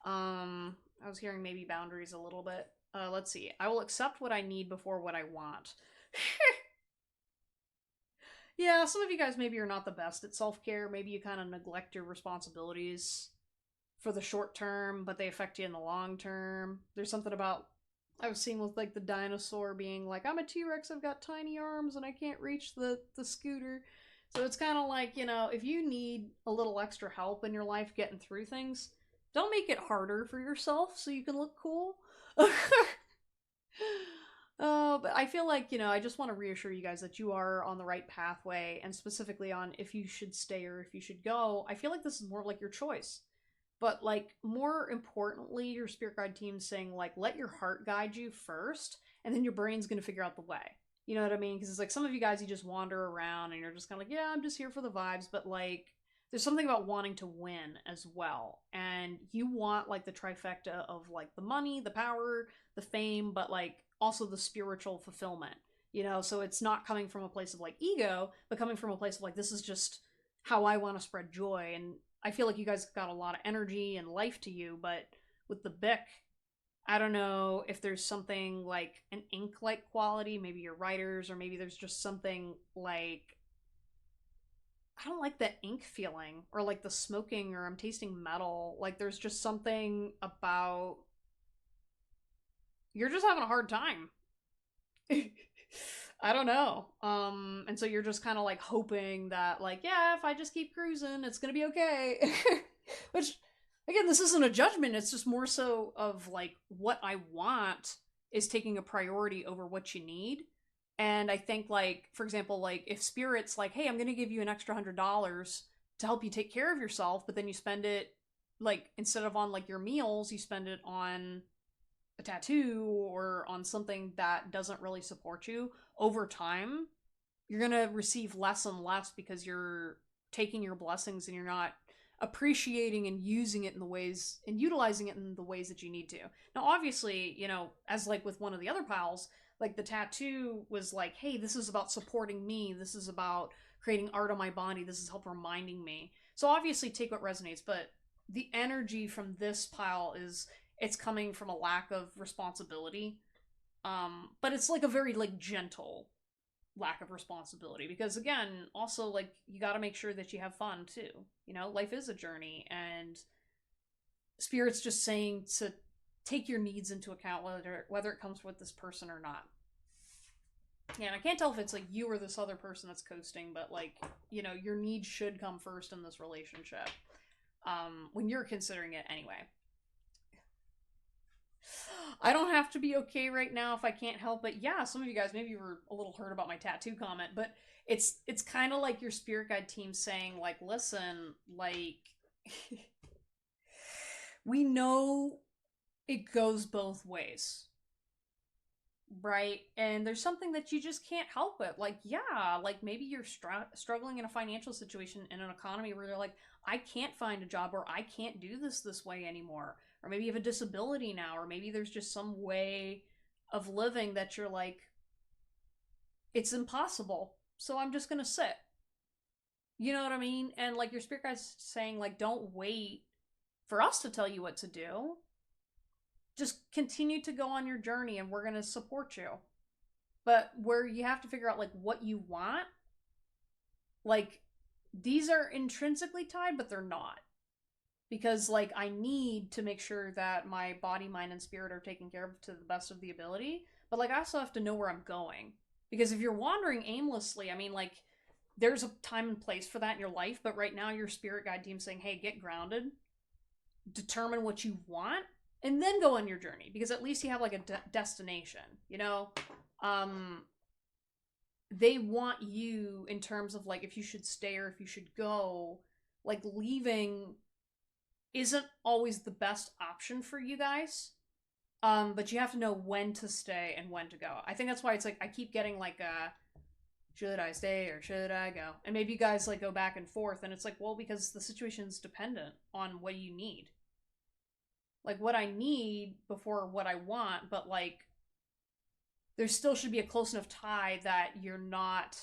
I was hearing maybe boundaries a little bit. Let's see. I will accept what I need before what I want. Yeah, some of you guys maybe are not the best at self-care. Maybe you kind of neglect your responsibilities for the short term, but they affect you in the long term. There's something about I was seeing with like the dinosaur being like, I'm a T-Rex, I've got tiny arms and I can't reach the scooter. So it's kind of like, you know, if you need a little extra help in your life getting through things, don't make it harder for yourself so you can look cool. But I feel like, you know, I just want to reassure you guys that you are on the right pathway, and specifically on if you should stay or if you should go. I feel like this is more like your choice. But, like, more importantly, your spirit guide team's saying, like, let your heart guide you first, and then your brain's gonna figure out the way. You know what I mean? Because it's like some of you guys, you just wander around and you're just kind of like, yeah, I'm just here for the vibes, but, like, there's something about wanting to win as well. And you want, like, the trifecta of, like, the money, the power, the fame, but, like, also the spiritual fulfillment. You know, so it's not coming from a place of, like, ego, but coming from a place of, like, this is just how I want to spread joy. And I feel like you guys got a lot of energy and life to you, but with the Bic, I don't know if there's something like an ink-like quality. Maybe you're writers, or maybe there's just something like, I don't like that ink feeling, or like the smoking, or I'm tasting metal. Like there's just something about you're just having a hard time. I don't know. And so you're just kind of like hoping that, like, yeah, if I just keep cruising, it's gonna be okay. Which, again, this isn't a judgment. It's just more so of like what I want is taking a priority over what you need. And I think, like, for example, like if spirit's like, hey, I'm gonna give you an extra $100 to help you take care of yourself, but then you spend it like instead of on like your meals, you spend it on a tattoo or on something that doesn't really support you, over time you're gonna receive less and less because you're taking your blessings and you're not appreciating and using it in the ways and utilizing it in the ways that you need to. Now obviously, you know, as like with one of the other pals, like the tattoo was like, hey, this is about supporting me, this is about creating art on my body, this is help reminding me. So obviously take what resonates, but the energy from this pile is it's coming from a lack of responsibility. But it's like a very like gentle lack of responsibility, because again, also like you got to make sure that you have fun too. You know, life is a journey, and spirit's just saying to take your needs into account, whether it comes with this person or not. Yeah, and I can't tell if it's like you or this other person that's coasting, but like, you know, your needs should come first in this relationship. When you're considering it anyway. I don't have to be okay right now if I can't help it. Yeah, some of you guys maybe were a little hurt about my tattoo comment, but it's kind of like your spirit guide team saying like, listen, like we know it goes both ways, right? And there's something that you just can't help it. Like, yeah, like maybe you're struggling in a financial situation in an economy where they're like, I can't find a job, or I can't do this way anymore. Or maybe you have a disability now, or maybe there's just some way of living that you're like, it's impossible. So I'm just going to sit. You know what I mean? And like your spirit guide's saying, like, don't wait for us to tell you what to do. Just continue to go on your journey and we're going to support you. But where you have to figure out like what you want, like these are intrinsically tied, but they're not. Because like I need to make sure that my body, mind, and spirit are taken care of to the best of the ability. But like I also have to know where I'm going. Because if you're wandering aimlessly, I mean like there's a time and place for that in your life, but right now your spirit guide team's saying, hey, get grounded, determine what you want, and then go on your journey. Because at least you have like a destination, you know? They want you in terms of like if you should stay or if you should go. Like leaving isn't always the best option for you guys. But you have to know when to stay and when to go. I think that's why it's like I keep getting like should I stay or should I go? And maybe you guys like go back and forth and it's like, well, because the situation's dependent on what you need. Like what I need before what I want, but like there still should be a close enough tie that you're not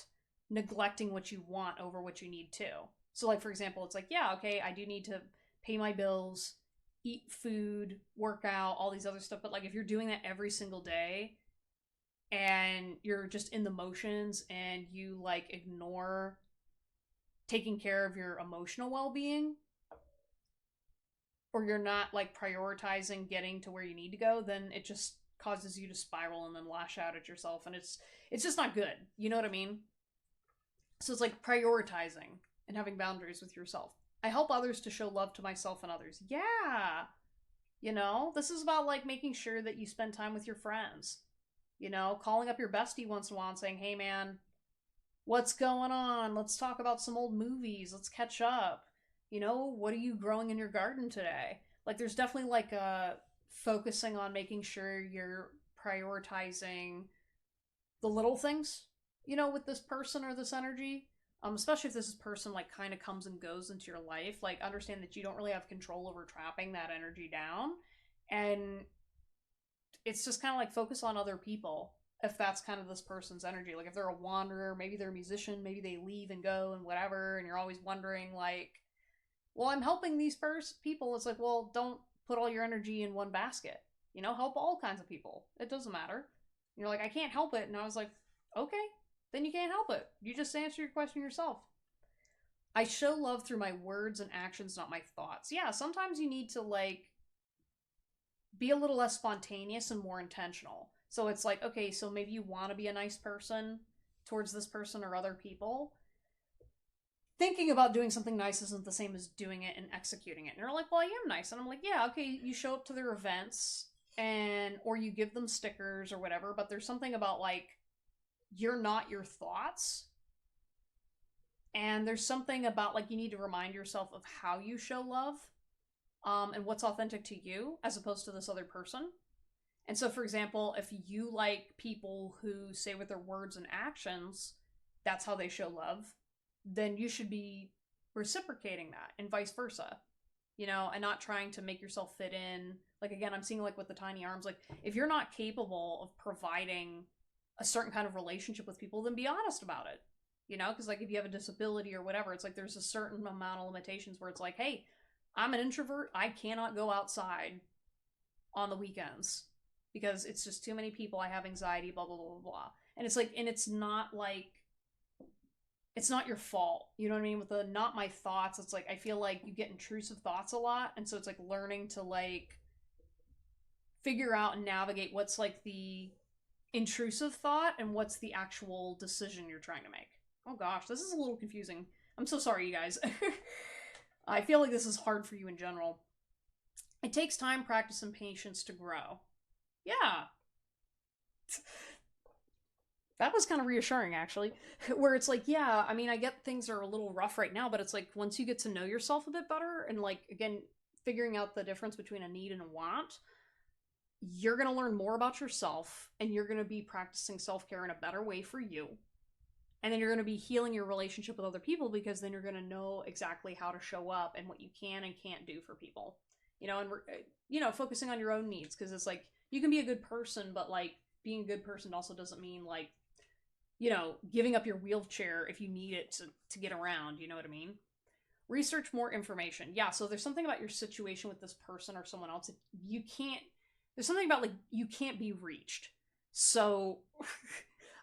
neglecting what you want over what you need to. So like for example, it's like, yeah, okay, I do need to pay my bills, eat food, work out, all these other stuff, but like if you're doing that every single day and you're just in the motions and you like ignore taking care of your emotional well-being, or you're not like prioritizing getting to where you need to go, then it just causes you to spiral and then lash out at yourself, and it's just not good. You know what I mean? So it's like prioritizing and having boundaries with yourself. I help others to show love to myself and others. Yeah. You know, this is about like making sure that you spend time with your friends. You know, calling up your bestie once in a while and saying, hey man, what's going on? Let's talk about some old movies. Let's catch up. You know, what are you growing in your garden today? Like there's definitely like a focusing on making sure you're prioritizing the little things, you know, with this person or this energy. Especially if this person like kind of comes and goes into your life, like understand that you don't really have control over trapping that energy down. And it's just kind of like focus on other people if that's kind of this person's energy. Like if they're a wanderer, maybe they're a musician, maybe they leave and go and whatever, and you're always wondering like, well, I'm helping these people. It's like, well, don't put all your energy in one basket. You know, help all kinds of people. It doesn't matter. And you're like, I can't help it. And I was like, okay, then you can't help it. You just answer your question yourself. I show love through my words and actions, not my thoughts. Yeah, sometimes you need to like be a little less spontaneous and more intentional. So it's like, okay, so maybe you want to be a nice person towards this person or other people. Thinking about doing something nice isn't the same as doing it and executing it. And you're like, well, I am nice. And I'm like, yeah, okay, you show up to their events and or you give them stickers or whatever, but there's something about like you're not your thoughts. And there's something about like you need to remind yourself of how you show love, and what's authentic to you as opposed to this other person. And so, for example, if you like people who say with their words and actions, that's how they show love, then you should be reciprocating that and vice versa, you know, and not trying to make yourself fit in. Like, again, I'm seeing like with the tiny arms, like if you're not capable of providing a certain kind of relationship with people, then be honest about it, you know, because like if you have a disability or whatever, it's like there's a certain amount of limitations where it's like, hey, I'm an introvert. I cannot go outside on the weekends because it's just too many people. I have anxiety, blah, blah, blah, blah, blah. And it's like, and it's not like, it's not your fault. You know what I mean? With the not my thoughts, it's like, I feel like you get intrusive thoughts a lot. And so it's like learning to like figure out and navigate what's like the intrusive thought and what's the actual decision you're trying to make. Oh gosh, this is a little confusing. I'm so sorry, you guys. I feel like this is hard for you in general. It takes time, practice, and patience to grow. Yeah. That was kind of reassuring, actually. Where it's like, yeah, I mean, I get things are a little rough right now, but it's like once you get to know yourself a bit better and, like, again, figuring out the difference between a need and a want, you're going to learn more about yourself and you're going to be practicing self care in a better way for you. And then you're going to be healing your relationship with other people because then you're going to know exactly how to show up and what you can and can't do for people. And focusing on your own needs, because it's like you can be a good person, but like being a good person also doesn't mean like giving up your wheelchair if you need it to get around. You know what I mean? Research more information. Yeah, so there's something about your situation with this person or someone else that you can't, there's something about like you can't be reached. So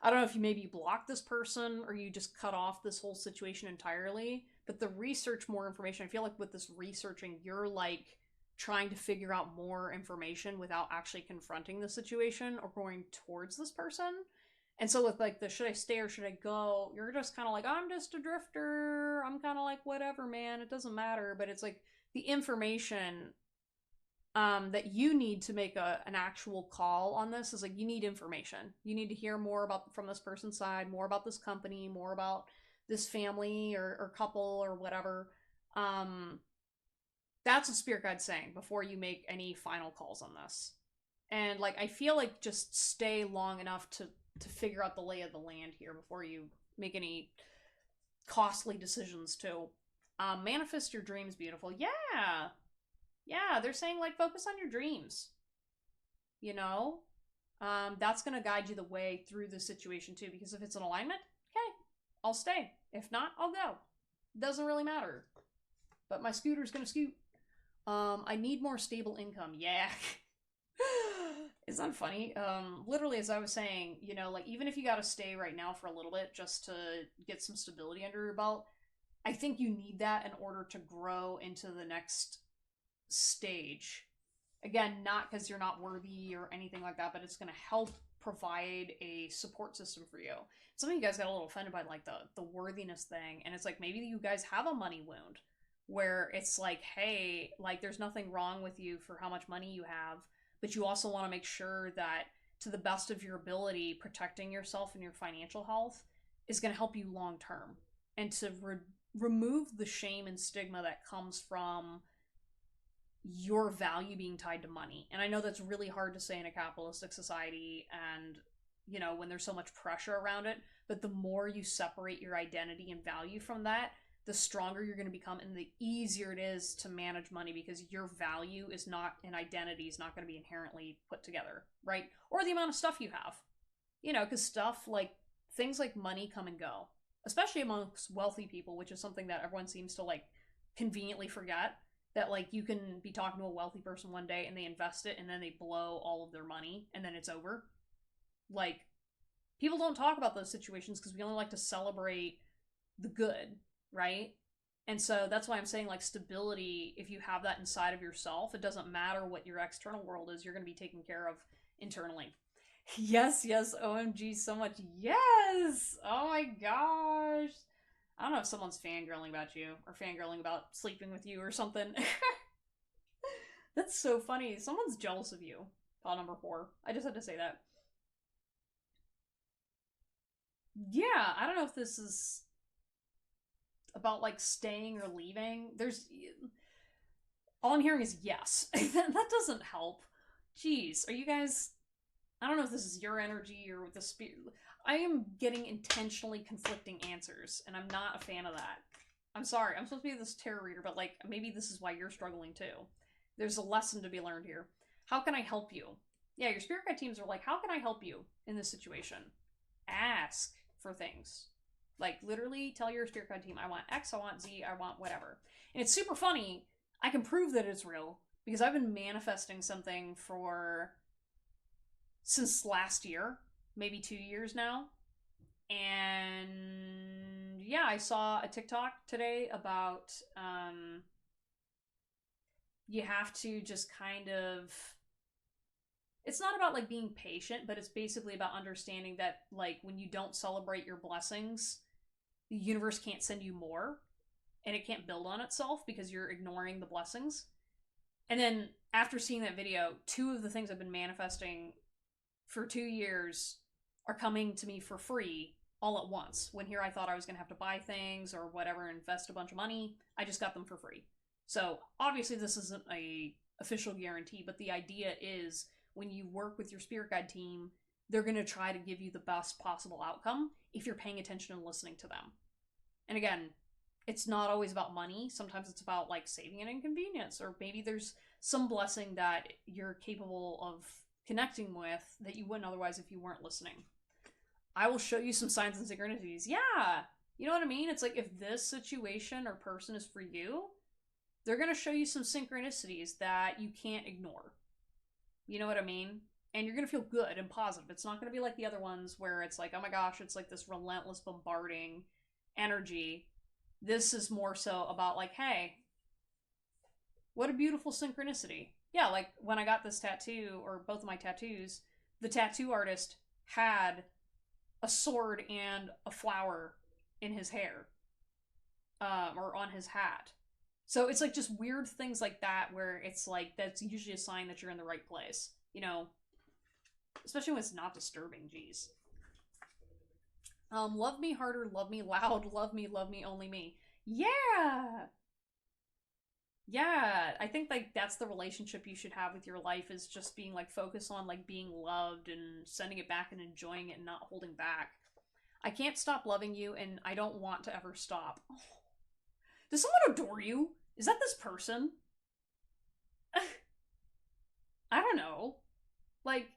I don't know if you maybe block this person or you just cut off this whole situation entirely, but the research more information, I feel like with this researching, you're like trying to figure out more information without actually confronting the situation or going towards this person. And so with like the should I stay or should I go, you're just kind of like, I'm just a drifter. I'm kind of like, whatever, man. It doesn't matter. But it's like the information that you need to make an actual call on this is like you need information. You need to hear more about from this person's side, more about this company, more about this family or couple or whatever. That's what Spirit Guide's saying before you make any final calls on this. And like I feel like just stay long enough to figure out the lay of the land here before you make any costly decisions too. Manifest your dreams, beautiful. Yeah. Yeah, they're saying like focus on your dreams. You know? That's gonna guide you the way through the situation too, because if it's an alignment, okay, I'll stay. If not, I'll go. Doesn't really matter. But my scooter's gonna scoot. I need more stable income. Yeah. Is that funny? Literally, as I was saying, like even if you gotta stay right now for a little bit just to get some stability under your belt, I think you need that in order to grow into the next stage. Again, not because you're not worthy or anything like that, but it's gonna help provide a support system for you. Some of you guys got a little offended by like the worthiness thing, and it's like maybe you guys have a money wound where it's like, hey, like there's nothing wrong with you for how much money you have, but you also want to make sure that to the best of your ability, protecting yourself and your financial health is going to help you long term, and to remove the shame and stigma that comes from your value being tied to money. And I know that's really hard to say in a capitalistic society and when there's so much pressure around it, but the more you separate your identity and value from that, the stronger you're going to become and the easier it is to manage money, because your value is not, and identity is not going to be inherently put together, right? Or the amount of stuff you have. Because stuff like things like money come and go, especially amongst wealthy people, which is something that everyone seems to like conveniently forget, that like you can be talking to a wealthy person one day and they invest it and then they blow all of their money and then it's over. Like people don't talk about those situations because we only like to celebrate the good, right? And so that's why I'm saying like stability, if you have that inside of yourself, it doesn't matter what your external world is, you're going to be taken care of internally. Yes, OMG so much. Yes. Oh my gosh. I don't know if someone's fangirling about you or fangirling about sleeping with you or something. That's so funny. Someone's jealous of you. File number 4. I just had to say that. Yeah, I don't know if this is about like staying or leaving. All I'm hearing is yes. That doesn't help. Jeez, are you guys, I don't know if this is your energy or with the spirit. I am getting intentionally conflicting answers, and I'm not a fan of that. I'm sorry, I'm supposed to be this tarot reader, but like maybe this is why you're struggling too. There's a lesson to be learned here. How can I help you? Yeah, your spirit guide teams are like, how can I help you in this situation? Ask for things. Like literally tell your spirit guide team, I want X, I want Z, I want whatever. And it's super funny. I can prove that it's real because I've been manifesting something since last year, maybe 2 years now. And yeah, I saw a TikTok today about you have to just kind of, it's not about like being patient, but it's basically about understanding that like when you don't celebrate your blessings, the universe can't send you more and it can't build on itself because you're ignoring the blessings. And then after seeing that video, two of the things I've been manifesting for 2 years are coming to me for free all at once. When here I thought I was going to have to buy things or whatever, invest a bunch of money, I just got them for free. So obviously this isn't a official guarantee, but the idea is when you work with your spirit guide team, they're going to try to give you the best possible outcome if you're paying attention and listening to them. And again, it's not always about money. Sometimes it's about like saving an inconvenience, or maybe there's some blessing that you're capable of connecting with that you wouldn't otherwise if you weren't listening. I will show you some signs and synchronicities. Yeah, you know what I mean? It's like if this situation or person is for you, they're going to show you some synchronicities that you can't ignore. You know what I mean? And you're going to feel good and positive. It's not going to be like the other ones where it's like, oh my gosh, it's like this relentless bombarding energy. This is more so about like, hey, what a beautiful synchronicity. Yeah, like when I got this tattoo, or both of my tattoos, the tattoo artist had a sword and a flower in his hair, or on his hat. So it's like just weird things like that where it's like that's usually a sign that you're in the right place, you know, especially when it's not disturbing. Geez. Love me harder, love me loud, love me, only me. Yeah. Yeah, I think like that's the relationship you should have with your life, is just being like focused on like being loved and sending it back and enjoying it and not holding back. I can't stop loving you and I don't want to ever stop. Oh. Does someone adore you? Is that this person? I don't know. Like,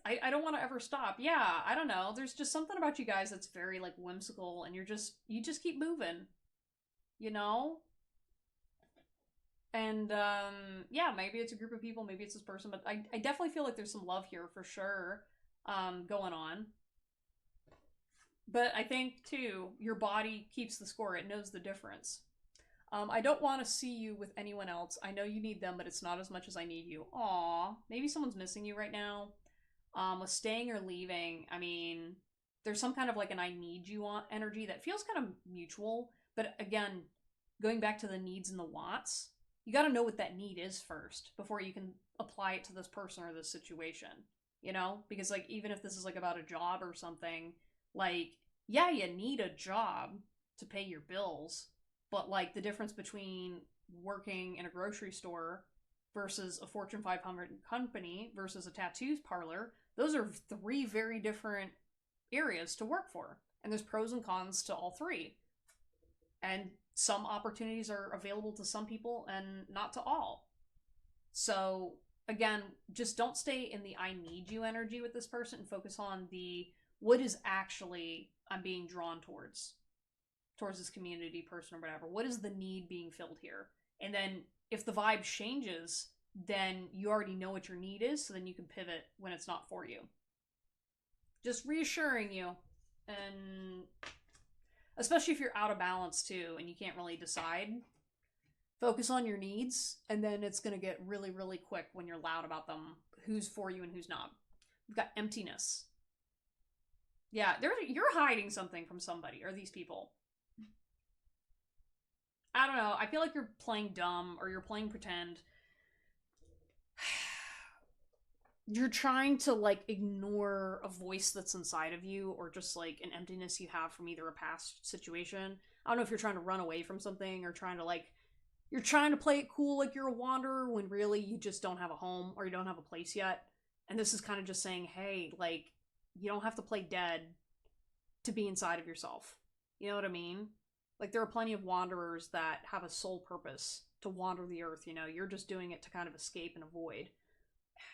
I don't want to ever stop. Yeah, I don't know. There's just something about you guys that's very like whimsical, and you just keep moving. You know? And yeah, maybe it's a group of people, maybe it's this person, but I definitely feel like there's some love here for sure going on. But I think too, your body keeps the score. It knows the difference. I don't want to see you with anyone else. I know you need them, but it's not as much as I need you. Aw, maybe someone's missing you right now. With staying or leaving, I mean, there's some kind of like an I need you on energy that feels kind of mutual. But again, going back to the needs and the wants, you got to know what that need is first before you can apply it to this person or this situation, you know? Because like even if this is like about a job or something, like yeah, you need a job to pay your bills, but like the difference between working in a grocery store versus a Fortune 500 company versus a tattoo parlor, those are three very different areas to work for. And there's pros and cons to all three. And some opportunities are available to some people and not to all. So again, just don't stay in the I need you energy with this person and focus on the what is actually I'm being drawn towards this community person or whatever. What is the need being filled here? And then if the vibe changes, then you already know what your need is, so then you can pivot when it's not for you. Just reassuring you. And especially if you're out of balance too and you can't really decide, focus on your needs, and then it's going to get really, really quick when you're loud about them, who's for you and who's not. We've got emptiness. Yeah, you're hiding something from somebody or these people. I don't know. I feel like you're playing dumb or you're playing pretend. You're trying to like ignore a voice that's inside of you, or just like an emptiness you have from either a past situation. I don't know if you're trying to run away from something or trying to like you're trying to play it cool like you're a wanderer when really you just don't have a home or you don't have a place yet. And this is kind of just saying, hey, like you don't have to play dead to be inside of yourself. You know what I mean? Like there are plenty of wanderers that have a sole purpose to wander the earth, you know. You're just doing it to kind of escape and avoid.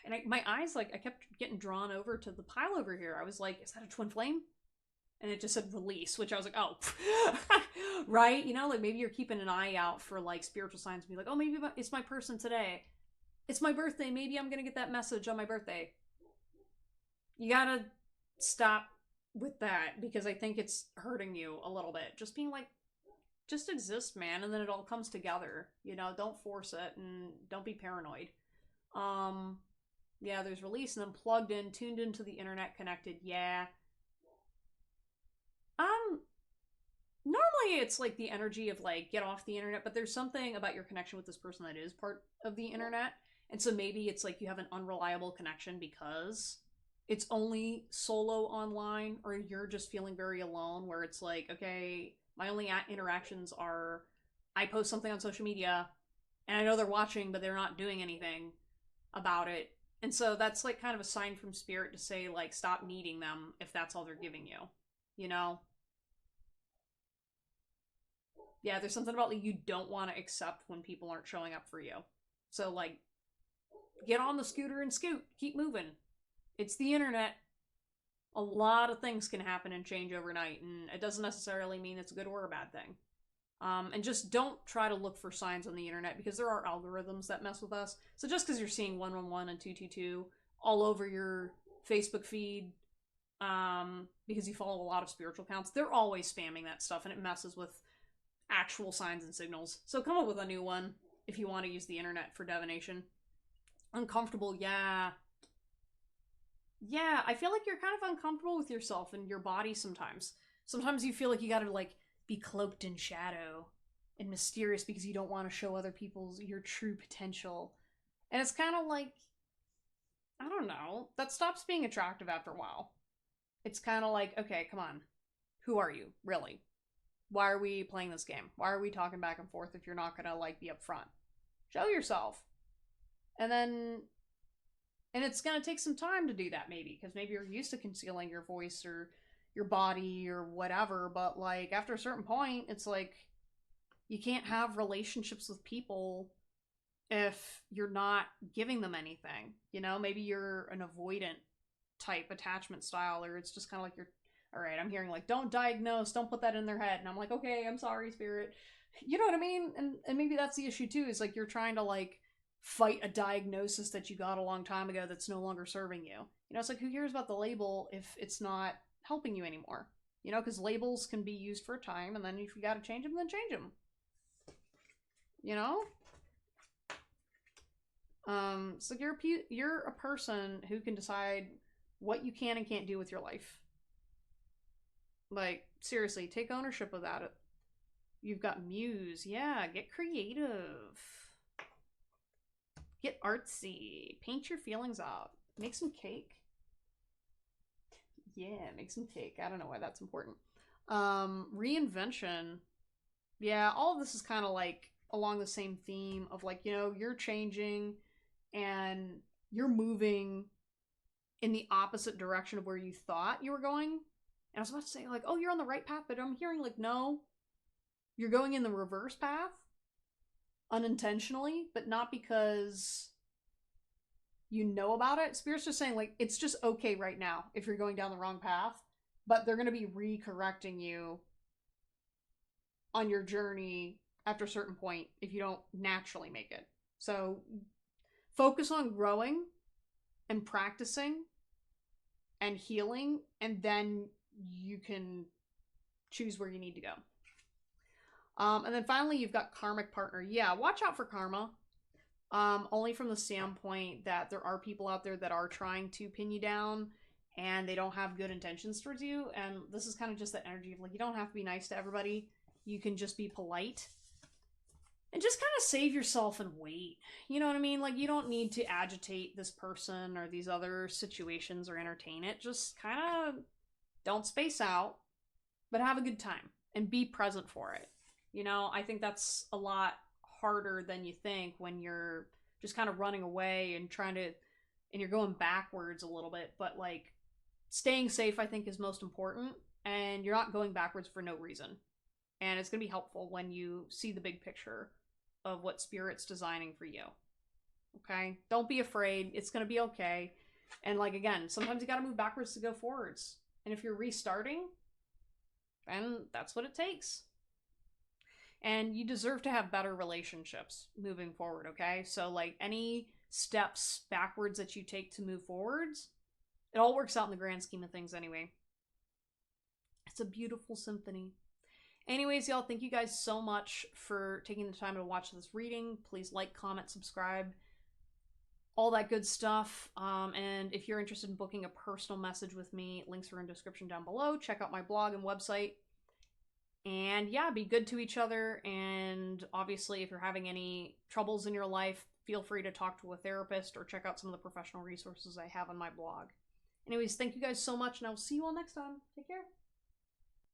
And my eyes, like, I kept getting drawn over to the pile over here. I was like, is that a twin flame? And it just said release, which I was like, oh, right? You know, like maybe you're keeping an eye out for like spiritual signs and be like, oh, maybe it's my person today. It's my birthday. Maybe I'm going to get that message on my birthday. You got to stop with that because I think it's hurting you a little bit. Just being like, just exist, man. And then it all comes together, you know, don't force it and don't be paranoid. Yeah, there's release and then plugged in, tuned into the internet, connected. Yeah. normally it's like the energy of like get off the internet, but there's something about your connection with this person that is part of the internet. And so maybe it's like you have an unreliable connection because it's only solo online, or you're just feeling very alone, where it's like, okay, my only interactions are I post something on social media and I know they're watching, but they're not doing anything about it. And so that's like kind of a sign from spirit to say, like, stop needing them if that's all they're giving you. You know? Yeah, there's something about like you don't want to accept when people aren't showing up for you. So like get on the scooter and scoot. Keep moving. It's the internet. A lot of things can happen and change overnight, and it doesn't necessarily mean it's a good or a bad thing. And just don't try to look for signs on the internet because there are algorithms that mess with us. So just because you're seeing 111 and 222 all over your Facebook feed, because you follow a lot of spiritual accounts, they're always spamming that stuff and it messes with actual signs and signals. So come up with a new one if you want to use the internet for divination. Uncomfortable, yeah. Yeah, I feel like you're kind of uncomfortable with yourself and your body sometimes. Sometimes you feel like you gotta, like, be cloaked in shadow and mysterious because you don't want to show other people's your true potential. And it's kind of like, I don't know, that stops being attractive after a while. It's kind of like, okay, come on. Who are you, really? Why are we playing this game? Why are we talking back and forth if you're not gonna, like, be upfront? Show yourself. And then and it's going to take some time to do that, maybe, because maybe you're used to concealing your voice or your body or whatever. But, like, after a certain point, it's like you can't have relationships with people if you're not giving them anything. You know, maybe you're an avoidant type attachment style, or it's just kind of like you're, all right, I'm hearing, like, don't diagnose, don't put that in their head. And I'm like, okay, I'm sorry, spirit. You know what I mean? And maybe that's the issue, too, is, like, you're trying to, like, fight a diagnosis that you got a long time ago that's no longer serving you. You know, it's like, who cares about the label if it's not helping you anymore? You know, because labels can be used for a time, and then if you got to change them, then change them. You know? So you're a person who can decide what you can and can't do with your life. Like, seriously, take ownership of that. You've got muse. Yeah, get creative. Get artsy. Paint your feelings out. Make some cake. Yeah, make some cake. I don't know why that's important. Reinvention. Yeah, all of this is kind of like along the same theme of, like, you know, you're changing and you're moving in the opposite direction of where you thought you were going. And I was about to say, like, oh, you're on the right path, but I'm hearing, like, no, you're going in the reverse path unintentionally, but not because you know about it. Spirit's just saying, like, it's just okay right now if you're going down the wrong path, but they're going to be recorrecting you on your journey after a certain point if you don't naturally make it. So focus on growing and practicing and healing, and then you can choose where you need to go. And then finally, you've got karmic partner. Yeah, watch out for karma. Only from the standpoint that there are people out there that are trying to pin you down and they don't have good intentions towards you. And this is kind of just the energy of, like, you don't have to be nice to everybody. You can just be polite and just kind of save yourself and wait. You know what I mean? Like, you don't need to agitate this person or these other situations or entertain it. Just kind of don't space out, but have a good time and be present for it. You know, I think that's a lot harder than you think when you're just kind of running away and trying to, and you're going backwards a little bit. But, like, staying safe, I think, is most important, and you're not going backwards for no reason. And it's going to be helpful when you see the big picture of what Spirit's designing for you. Okay? Don't be afraid. It's going to be okay. And, like, again, sometimes you got to move backwards to go forwards. And if you're restarting, then that's what it takes. And you deserve to have better relationships moving forward, okay? So, like, any steps backwards that you take to move forwards, it all works out in the grand scheme of things anyway. It's a beautiful symphony. Anyways, y'all, thank you guys so much for taking the time to watch this reading. Please like, comment, subscribe, all that good stuff. And if you're interested in booking a personal message with me, links are in the description down below. Check out my blog and website. And yeah, be good to each other. And obviously, if you're having any troubles in your life, feel free to talk to a therapist or check out some of the professional resources I have on my blog. Anyways, thank you guys so much, and I will see you all next time. Take care.